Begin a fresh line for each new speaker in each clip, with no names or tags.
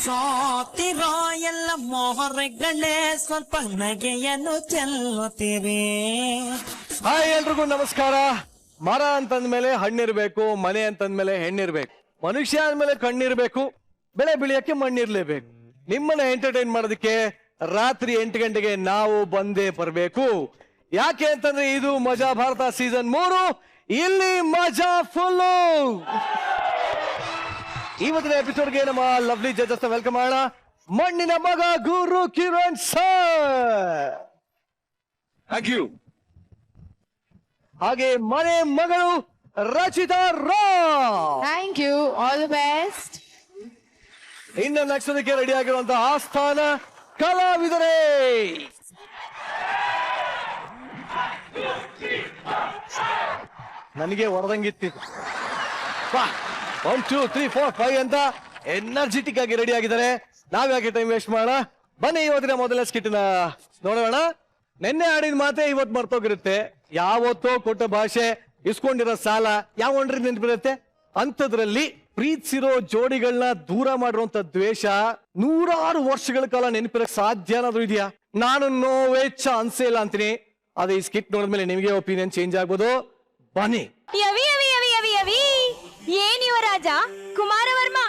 ಸೋತಿರೋ ಎಲ್ಲ ಮೋಹರಗಳೇ ಸ್ವಲ್ಪ ನಗೆಯನ್ನು ಚೆಲ್ಲುತ್ತೀರಿ.
ಹಾಯ್ ಎಲ್ರಿಗೂ ನಮಸ್ಕಾರ. ಮರ ಅಂತಂದ್ಮೇಲೆ ಹಣ್ಣಿರ್ಬೇಕು, ಮನೆ ಅಂತಂದ್ಮೇಲೆ ಹೆಣ್ಣಿರ್ಬೇಕು, ಮನುಷ್ಯ ಅಂದ್ಮೇಲೆ ಕಣ್ಣಿರ್ಬೇಕು, ಬೆಳೆ ಬೆಳೆಯಕ್ಕೆ ಮಣ್ಣಿರ್ಲೇಬೇಕು. ನಿಮ್ಮನ್ನ ಎಂಟರ್ಟೈನ್ ಮಾಡೋದಕ್ಕೆ ರಾತ್ರಿ 8 ಗಂಟೆಗೆ ನಾವು ಬಂದೇ ಬರ್ಬೇಕು. ಯಾಕೆ ಅಂತಂದ್ರೆ ಇದು ಮಜಾ ಭಾರತ ಸೀಸನ್ 3. ಇಲ್ಲಿ ಮಜಾ ಫುಲ್ಲು. ಇವತ್ತಿನ ಎಪಿಸೋಡ್ಗೆ ನಮ್ಮ ಲವ್ಲಿ ಜಡ್ಜಸ್ ವೆಲ್ಕಮ್ ಮಾಡೋಣ. ಮಣ್ಣಿನ ಮಗ ಗುರು ಕಿರಣ್ ಸರ್,
ಥ್ಯಾಂಕ್ ಯು.
ಹಾಗೆ ಮನೆ ಮಗಳು Rachita Rao.
Thank you. All the best.
ಇನ್ನು ನಕ್ಷತ್ರಕ್ಕೆ ರೆಡಿ ಆಗಿರುವಂತಹ ಆಸ್ಥಾನ ಕಲಾವಿದರೇ. ನನಗೆ ಹೊರದಂಗಿತ್ತು. 1 2 3 4 5 ಅಂತ ಎನರ್ಜೆಟಿಕ್ ಆಗಿ ರೆಡಿ ಆಗಿದ್ದಾರೆ. ನಾವ್ ಯಾಕೆ ಟೈಮ್ ವೇಸ್ಟ್ ಮಾಡೋಣ, ಬನ್ನಿ ಇವತ್ತಿನ ಮೊದಲ ಸ್ಕಿಟ್ನ ನೋಡೋಣ. ನಿನ್ನೆ ಆಡಿದ ಮಾತೆ ಇವತ್ತು ಮರ್ತೋಗಿರುತ್ತೆ. ಯಾವತ್ತೋ ಕೊಟ್ಟ ಭಾಷೆ, ಇಸ್ಕೊಂಡಿರೋ ಸಾಲ ಯಾವ ಒಂಡ್ರಿ ನೆನಪಿರುತ್ತೆ. ಅಂಥದ್ರಲ್ಲಿ ಪ್ರೀತಿಸಿರೋ ಜೋಡಿಗಳನ್ನ ದೂರ ಮಾಡಿರುವಂತ ದ್ವೇಷ 100 ವರ್ಷಗಳ ಕಾಲ ನೆನಪಿರಕ್ ಸಾಧ್ಯ ಏನಾದ್ರು ಇದೆಯಾ? ನಾನು ನೋವೇ ಚಾನ್ಸೇ ಇಲ್ಲ ಅಂತೀನಿ. ಅದೇ ಈ ಸ್ಕಿಟ್ ನೋಡಿದ್ಮೇಲೆ ನಿಮಗೆ ಒಪಿನಿಯನ್ ಚೇಂಜ್ ಆಗ್ಬೋದು. ಬನ್ನಿ.
ಯವಿ ಯವಿ ಯವಿ ಯವಿ ಯವಿ ಏನ್ ಯುವರಾಜ ಕುಮಾರವರ್ಮ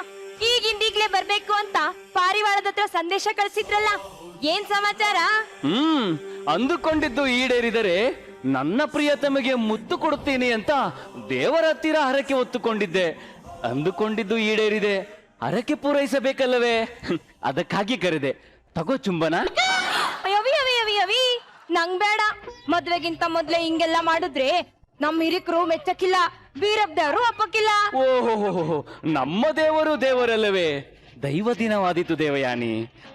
ಈಗಿಂದೀಗ್ಲೇ ಬರ್ಬೇಕು ಅಂತ ಪಾರಿವಾಳದ ಹತ್ರ ಸಂದೇಶ ಕಳ್ಸಿದ್ರಲ್ಲ, ಏನ್ ಸಮಾಚಾರ?
ಅಂದುಕೊಂಡಿದ್ದು ಈಡೇರಿದರೆ ನನ್ನ ಪ್ರಿಯತಮೆಗೆ ಮುತ್ತು ಕೊಡುತ್ತೇನೆ ಅಂತ ದೇವರ ಹತ್ತಿರ ಹರಕೆ ಹೊತ್ತುಕೊಂಡಿದ್ದೆ. ಅಂದುಕೊಂಡಿದ್ದು ಈಡೇರಿದೆ, ಹರಕೆ ಪೂರೈಸಬೇಕಲ್ಲವೇ? ಅದಕ್ಕಾಗಿ ಕರೆದೆ. ತಗೋ ಚುಂಬನ.
ಯವಿ ಯವಿ ಯವಿ ಯವಿ ನಂಗ್ ಬೇಡ. ಮದ್ವೆಗಿಂತ ಮೊದ್ಲೇ ಹಿಂಗೆಲ್ಲ ಮಾಡಿದ್ರೆ ನಮ್ ಹಿರಿಕರು ಮೆಚ್ಚಕ್ಕಿಲ್ಲ, ವೀರಬ್ದವರು ಒಪ್ಪಕ್ಕಿಲ್ಲ.
ಓಹೋ, ನಮ್ಮ ದೇವರು ದೇವರಲ್ಲವೇ? ದೈವ ದಿನವಾದಿತು ದೇವಯಾನಿ,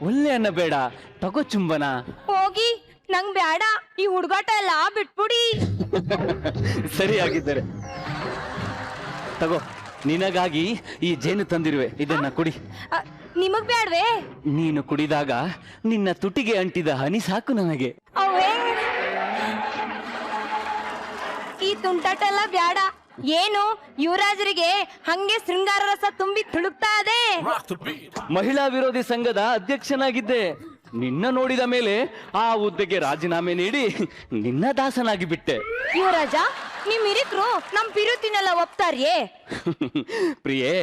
ಒಳ್ಳೆ ಅನ್ನ ಬೇಡ. ತಗೋ ಚುಂಬನ.
ಹೋಗಿ, ನಂಗ್ ಬೇಡ. ಈ ಹುಡುಗಾಟ ಎಲ್ಲ ಬಿಟ್ಬಿಡಿ.
ಸರಿಯಾಗಿದ್ದರೆ ತಗೋ, ನಿನಗಾಗಿ ಈ ಜೇನು ತಂದಿರುವೆ, ಇದನ್ನ ಕುಡಿ.
ನಿಮಗ್ ಬೇಡ್ವೇ?
ನೀನು ಕುಡಿದಾಗ ನಿನ್ನ ತುಟಿಗೆ ಅಂಟಿದ ಹನಿ ಸಾಕು ನನಗೆ.
ಅವೇ ಈ ತುಂಟಾಟ ಎಲ್ಲ ಬ್ಯಾಡ. ಏನು ಯುವರಾಜರಿಗೆ ಹಂಗೆ ಶೃಂಗಾರ ರಸ ತುಂಬಿ ತುಳುಕ್ತಾ ಇದೆ.
ಮಹಿಳಾ ವಿರೋಧಿ ಸಂಘದ ಅಧ್ಯಕ್ಷನಾಗಿದ್ದೆ. ನಿನ್ನ ನೋಡಿದ ಮೇಲೆ ಆ ಹುದ್ದೆಗೆ ರಾಜೀನಾಮೆ ನೀಡಿ ನಿನ್ನ ದಾಸನಾಗಿ ಬಿಟ್ಟೆ.
ಯುವರಾಜ, ನಿಮ್ ಹಿರಿಕರು ನಮ್ ಪಿರುತಿನೆಲ್ಲ ಒಪ್ತಾರ್ಯೇ?
ಪ್ರಿಯೇ,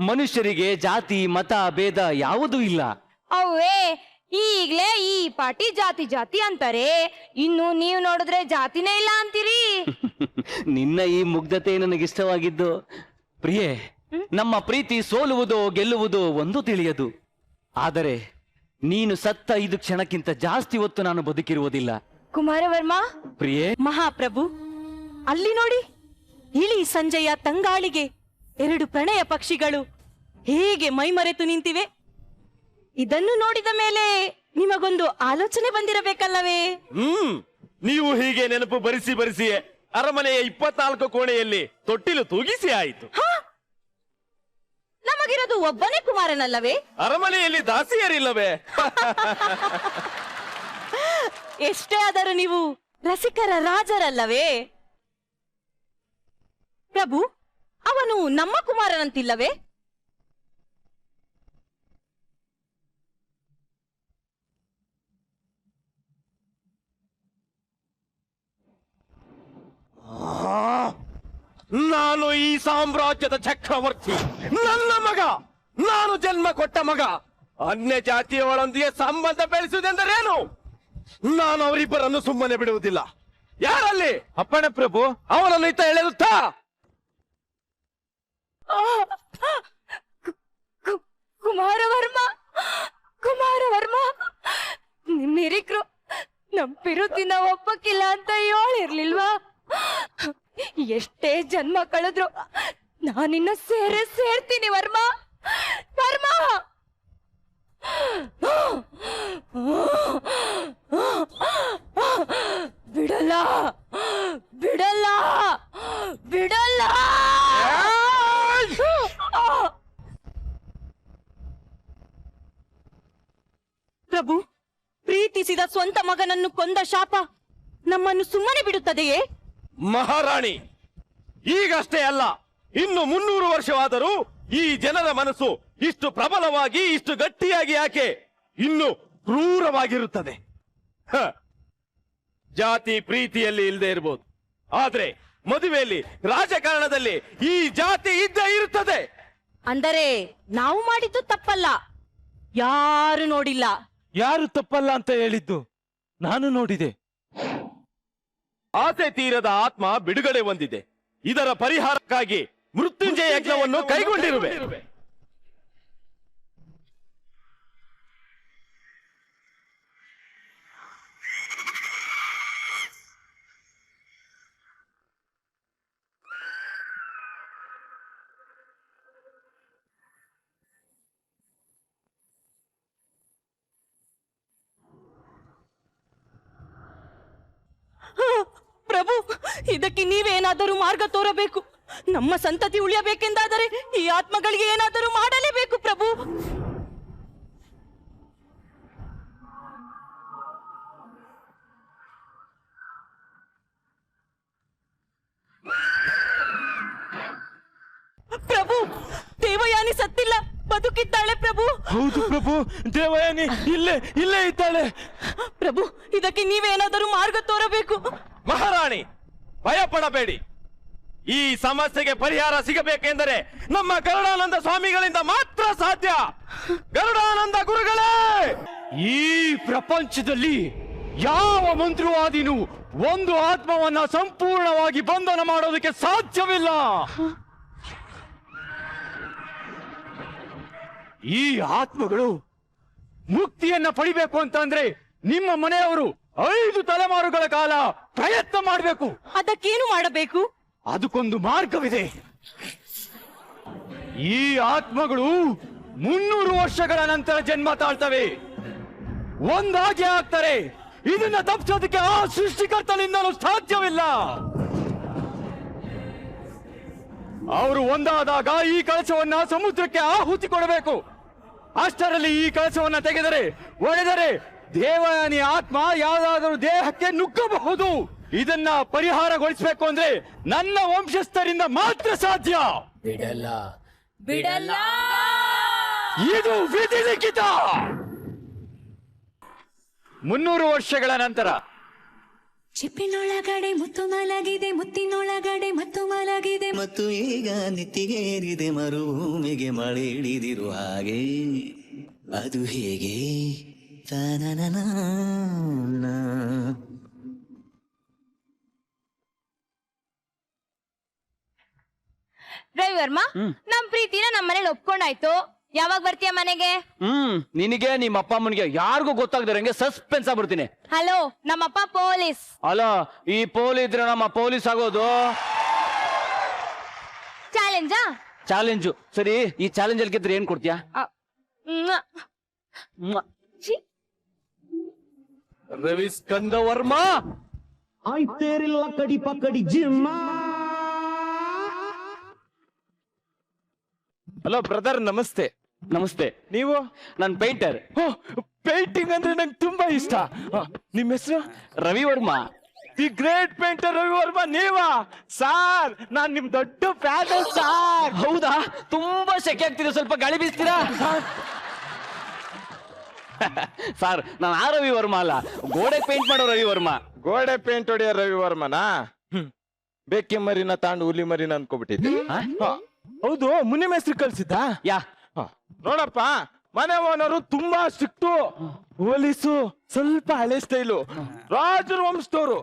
ಮನುಷ್ಯರಿಗೆ ಜಾತಿ ಮತ ಭೇದ ಯಾವುದೂ ಇಲ್ಲ.
ಅವೇ ಈಗ್ಲೇ ಈ ಪಾಟಿ ಜಾತಿ ಜಾತಿ ಅಂತಾರೆ, ಇನ್ನು ನೀವ್ ನೋಡಿದ್ರೆ ಜಾತಿನೇ ಇಲ್ಲ ಅಂತೀರಿ.
ನಿನ್ನ ಈ ಮುಗ್ಧತೆ ನನಗಿಷ್ಟವಾಗಿದ್ದು. ಪ್ರಿಯೇ, ನಮ್ಮ ಪ್ರೀತಿ ಸೋಲುವುದೋ ಗೆಲ್ಲುವುದೋ ಒಂದು ತಿಳಿಯದು. ಆದರೆ ನೀನು ಸತ್ತ 5 ಕ್ಷಣಕ್ಕಿಂತ ಜಾಸ್ತಿ ಹೊತ್ತು ನಾನು ಬದುಕಿರುವುದಿಲ್ಲ.
ಕುಮಾರವರ್ಮ.
ಪ್ರಿಯೇ.
ಮಹಾಪ್ರಭು, ಅಲ್ಲಿ ನೋಡಿ, ಇಳಿ ಸಂಜೆಯ ತಂಗಾಳಿಗೆ 2 ಪ್ರಣಯ ಪಕ್ಷಿಗಳು ಹೇಗೆ ಮೈಮರೆತು ನಿಂತಿವೆ. ಇದನ್ನು ನೋಡಿದ ಮೇಲೆ ನಿಮಗೊಂದು ಆಲೋಚನೆ ಬಂದಿರಬೇಕಲ್ಲವೇ?
ನೀವು ಹೀಗೆ ನೆನಪು ಬರಿಸಿ ಅರಮನೆಯ 24 ಕೋಣೆಯಲ್ಲಿ ತೊಟ್ಟಿಲು ತೂಗಿಸಿ ಆಯಿತು.
ನಮಗಿರೋದು ಒಬ್ಬನೇ ಕುಮಾರನಲ್ಲವೇ?
ಅರಮನೆಯಲ್ಲಿ ದಾಸಿಯರಿಲ್ಲವೇ?
ಎಷ್ಟೇ ಆದರೂ ನೀವು ರಸಿಕರ ರಾಜರಲ್ಲವೇ? ಪ್ರಭು, ಅವನು ನಮ್ಮ ಕುಮಾರನಂತಿಲ್ಲವೇ?
ನಾನು ಈ ಸಾಮ್ರಾಜ್ಯದ ಚಕ್ರವರ್ತಿ. ನನ್ನ ಮಗ, ನಾನು ಜನ್ಮ ಕೊಟ್ಟ ಮಗ ಅನ್ಯ ಜಾತಿಯವರೊಂದಿಗೆ ಸಂಬಂಧ ಬೆಳೆಸುವುದೆಂದರೇನು? ನಾನು ಅವರಿಬ್ಬರನ್ನು ಸುಮ್ಮನೆ ಬಿಡುವುದಿಲ್ಲ. ಯಾರಲ್ಲಿ? ಅಪ್ಪಣೆ ಪ್ರಭು, ಅವನನ್ನು ಇತ್ತ ಎಳೆದುತ್ತಾ.
ಕುಮಾರವರ್ಮ, ಕುಮಾರವರ್ಮ, ನಿಮ್ ಹಿರಿಕರು ನಮ್ ಪಿರುತಿನ ಒಪ್ಪಕ್ಕಿಲ್ಲ ಅಂತ ಹೇಳಿರ್ಲಿಲ್ವಾ? ಎಷ್ಟೇ ಜನ್ಮ ಕಳೆದ್ರು ನಾನಿನ್ನ ಸೇರ್ತೀನಿ ವರ್ಮ. ವರ್ಮ, ಬಿಡಲ್ಲ ಬಿಡಲ್ಲ ಬಿಡಲ್ಲ.
ಪ್ರಭು, ಪ್ರೀತಿಸಿದ ಸ್ವಂತ ಮಗನನ್ನು ಕೊಂದ ಶಾಪ ನಮ್ಮನ್ನು ಸುಮ್ಮನೆ ಬಿಡುತ್ತದೆಯೇ?
ಮಹಾರಾಣಿ, ಈಗಷ್ಟೇ ಅಲ್ಲ, ಇನ್ನು 300 ವರ್ಷವಾದರೂ ಈ ಜನರ ಮನಸ್ಸು ಇಷ್ಟು ಪ್ರಬಲವಾಗಿ ಇಷ್ಟು ಗಟ್ಟಿಯಾಗಿ ಯಾಕೆ ಇನ್ನು ಕ್ರೂರವಾಗಿರುತ್ತದೆ? ಜಾತಿ ಪ್ರೀತಿಯಲ್ಲಿ ಇಲ್ಲದೆ ಇರಬಹುದು, ಆದ್ರೆ ಮದುವೆಯಲ್ಲಿ ರಾಜಕಾರಣದಲ್ಲಿ ಈ ಜಾತಿ ಇದ್ದೇ ಇರುತ್ತದೆ.
ಅಂದರೆ ನಾವು ಮಾಡಿದ್ದು ತಪ್ಪಲ್ಲ, ಯಾರು ನೋಡಿಲ್ಲ.
ಯಾರು ತಪ್ಪಲ್ಲ ಅಂತ ಹೇಳಿದ್ದು? ನಾನು ನೋಡಿದೆ. ಆಸೆ ತೀರದ ಆತ್ಮ ಬಿಡುಗಡೆ ಹೊಂದಿದೆ. ಇದರ ಪರಿಹಾರಕ್ಕಾಗಿ ಮೃತ್ಯುಂಜಯ ಯಜ್ಞವನ್ನು ಕೈಗೊಂಡಿರುವೆ.
ಪ್ರಭು, ಇದಕ್ಕೆ ನೀವೇನಾದರೂ ಮಾರ್ಗ ತೋರಬೇಕು. ನಮ್ಮ ಸಂತತಿ ಉಳಿಯಬೇಕೆಂದಾದರೆ ಈ ಆತ್ಮಗಳಿಗೆ ಏನಾದರೂ ಮಾಡಲೇಬೇಕು ಪ್ರಭು. ಪ್ರಭು, ದೇವಯಾನಿ ಸತ್ತಿಲ್ಲ, ಬದುಕಿದ್ದಾಳೆ ಪ್ರಭು.
ಹೌದು ಪ್ರಭು, ದೇವಯಾನಿ ಇಲ್ಲೇ ಇದ್ದಾಳೆ.
ಪ್ರಭು, ಇದಕ್ಕೆ ನೀವೇನಾದರೂ ಮಾರ್ಗ ತೋರಬೇಕು.
ಮಹಾರಾಣಿ, ಭಯಪಡಬೇಡಿ. ಈ ಸಮಸ್ಯೆಗೆ ಪರಿಹಾರ ಸಿಗಬೇಕೆಂದರೆ ನಮ್ಮ ಗರುಡಾನಂದ ಸ್ವಾಮಿಗಳಿಂದ ಮಾತ್ರ ಸಾಧ್ಯ. ಗರುಡಾನಂದ ಗುರುಗಳೇ!
ಈ ಪ್ರಪಂಚದಲ್ಲಿ ಯಾವ ಮಂತ್ರವಾದಿನೂ ಒಂದು ಆತ್ಮವನ್ನ ಸಂಪೂರ್ಣವಾಗಿ ಬಂಧನ ಮಾಡೋದಕ್ಕೆ ಸಾಧ್ಯವಿಲ್ಲ. ಈ ಆತ್ಮಗಳು ಮುಕ್ತಿಯನ್ನ ಪಡಿಬೇಕು ಅಂತಂದ್ರೆ ನಿಮ್ಮ ಮನೆಯವರು 5 ತಲೆಮಾರುಗಳ ಕಾಲ ಪ್ರಯತ್ನ ಮಾಡಬೇಕು.
ಅದಕ್ಕೇನು ಮಾಡಬೇಕು?
ಅದಕ್ಕೊಂದು ಮಾರ್ಗವಿದೆ. ಈ ಆತ್ಮಗಳು 300 ವರ್ಷಗಳ ನಂತರ ಜನ್ಮ ತಾಳ್ತವೆ, ಒಂದಾಗೆ ಆಗ್ತಾರೆ. ಇದನ್ನ ತಪ್ಪಿಸೋದಕ್ಕೆ ಆ ಸೃಷ್ಟಿಕರ್ತನಿಂದಲೂ ಸಾಧ್ಯವಿಲ್ಲ. ಅವರು ಒಂದಾದಾಗ ಈ ಕಳಶವನ್ನ ಸಮುದ್ರಕ್ಕೆ ಆಹುತಿ ಕೊಡಬೇಕು. ಅಷ್ಟರಲ್ಲಿ ಈ ಕಳಶವನ್ನ ತೆಗೆದರೆ ಒಡೆದರೆ ದೇವಯಾನಿ ಆತ್ಮ ಯಾವುದಾದರೂ ದೇಹಕ್ಕೆ ನುಗ್ಗಬಹುದು. ಇದನ್ನ ಪರಿಹಾರಗೊಳಿಸಬೇಕು ಅಂದ್ರೆ ನನ್ನ ವಂಶಸ್ಥರಿಂದ ಮಾತ್ರ ಸಾಧ್ಯ.
ಬಿಡಲ್ಲ.
ಇದು ವಿಧಿ ಲಿಖಿತ. 300 ವರ್ಷಗಳ ನಂತರ
ಚಿಪ್ಪಿನೊಳಗಡೆ ಮುತ್ತು ಮಲಗಿದೆ, ಮುತ್ತಿನೊಳಗಡೆ ಮತ್ತು ಮಲಗಿದೆ,
ಮತ್ತು ಈಗ ನೆತ್ತಿಗೇರಿದೆ ಮರುಭೂಮಿಗೆ ಮಳೆ ಹಿಡಿದಿರು ಹಾಗೆ. ಅದು ಹೇಗೆ? ತನನನ.
ರವಿವರ್ಮ, ನಮ್ ಪ್ರೀತಿನ ನಮ್ಮ ಮನೇಲಿ ಒಪ್ಕೊಂಡಾಯ್ತು. ಯಾವಾಗ ಬರ್ತೀಯ ಮನೆಗೆ?
ನಿನಗೆ ನಿಮ್ಮ ಅಪ್ಪ ಅಮ್ಮನಿಗೆ ಯಾರಿಗೂ ಗೊತ್ತಾಗದಿರಂಗೆ ಸಸ್ಪೆನ್ಸ್ ಆಗ್ಬಿಡ್ತೀನಿ.
ಹಲೋ, ನಮ್ಮಪ್ಪ ಪೊಲೀಸ್.
ಅಲ್ಲ, ಈ ಇದ್ರೆ ನಮ್ಮ ಪೊಲೀಸ್ ಆಗೋದು.
ಚಾಲೆಂಜಾ?
ಚಾಲೆಂಜು. ಸರಿ, ಈ ಚಾಲೆಂಜ್ ಅಲ್ಲಿ ಗೆದ್ರೆ ಏನ್ ಕೊಡ್ತೀಯಾ?
ರವಿ ಸ್ಕಂದ ವರ್ಮ
ಆಯ್ತೇರಿಲ್ಲ ಕಡಿ ಪಕ್ಕಡಿ ಜಿಮ್ಮ.
ಹಲೋ ಬ್ರದರ್, ನಮಸ್ತೆ.
ನಮಸ್ತೆ.
ನೀವು?
ನನ್ ಪೇಂಟರ್.
ಪೇಂಟಿಂಗ್ ಅಂದ್ರೆ ನಂಗೆ ತುಂಬಾ ಇಷ್ಟ. ನಿಮ್ಮ ಹೆಸರು?
Ravi Varma.
The great painter Ravi Varma ನೀವಾ? ಸಾರ್, ನಾನ್ ನಿಮ್ ದೊಡ್ಡ ಫ್ಯಾನ್ ಸಾರ್.
ಹೌದಾ? ತುಂಬಾ ಸೆಕೆ ಆಗ್ತಿದೆ, ಸ್ವಲ್ಪ ಗಾಳಿ ಬೀಸ್ತೀರಾ? ಸರ್, ನಾನು ಆ ರವಿ ವರ್ಮ ಅಲ್ಲ, ಗೋಡೆ ಪೇಂಟ್ ಮಾಡೋ ರವಿ ವರ್ಮ.
ಗೋಡೆ ಪೇಂಟ್ ಹೊಡೆಯೋ ರವಿ ವರ್ಮನಾ? ಬೇಕೆ ಮರಿನ ತಾಂಡು ಹುಲಿ ಮರಿನ ಅನ್ಕೋಬಿಟ್ಟಿದ್ದೆ. ಹೌದು, ಮುನಿ ಮೇಸ್ತ್ರಿ ಕಳ್ಸಿದ್ದ?
ಯಾ.
ನೋಡಪ್ಪ, ಮನೆ ಓನರು ತುಂಬಾ ಸ್ಟ್ರಿಕ್ಟು, ಪೊಲೀಸು ಸ್ವಲ್ಪ ಹಳೆ ಸ್ಟೈಲು, ರಾಜರ ವಂಶದವರು.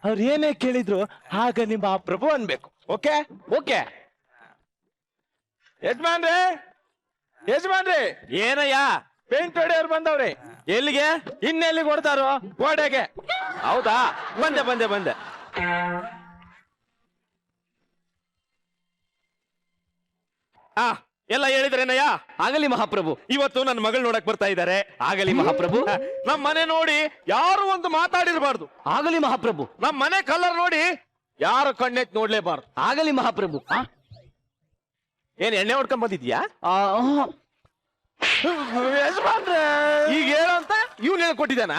ಅವ್ರು ಏನೇ ಕೇಳಿದ್ರು ಆಗ ನಿಮ್ಮ ಆ ಪ್ರಭು ಅನ್ಬೇಕು. Okay
okay.
ಯಜಮಾನ್ರಿ ಏನಯ್ಯ? ಪೇಂಟ್ ಹೊಡೆಯವ್ರು ಬಂದವ್ರಿ. ಎಲ್ಲಿಗೆ? ಇನ್ನೆಲ್ಲಿಗೆ ಹೊಡ್ತಾರೋ? ಗೋಡೆಗೆ. ಹೌದಾ? ಬಂದೆ. ಎಲ್ಲ ಹೇಳಿದ್ರೇನಯ್ಯ?
ಆಗಲಿ ಮಹಾಪ್ರಭು.
ಇವತ್ತು ನನ್ನ ಮಗಳು ನೋಡಕ್ ಬರ್ತಾ ಇದ್ದಾರೆ.
ಆಗಲಿ ಮಹಾಪ್ರಭು.
ನಮ್ ಮನೆ ನೋಡಿ ಯಾರು ಒಂದು ಮಾತಾಡಿರ್ಬಾರ್ದು.
ಆಗಲಿ ಮಹಾಪ್ರಭು.
ನಮ್ ಮನೆ ಕಲರ್ ನೋಡಿ ಯಾರು ಕಣ್ಣೆತ್ ನೋಡ್ಲೇಬಾರ್ದು.
ಆಗಲಿ ಮಹಾಪ್ರಭು.
ಏನ್ ಎಣ್ಣೆ ಹೊಡ್ಕೊಂಡ್ ಬಂದಿದ್ಯಾ?
ಯಜಮಾನ್ರೆ
ಈಗ ಹೇಳು ಅಂತ ಇವ್ನು ಹೇಳ್ಕೊಟ್ಟಿದ್ದಾನ?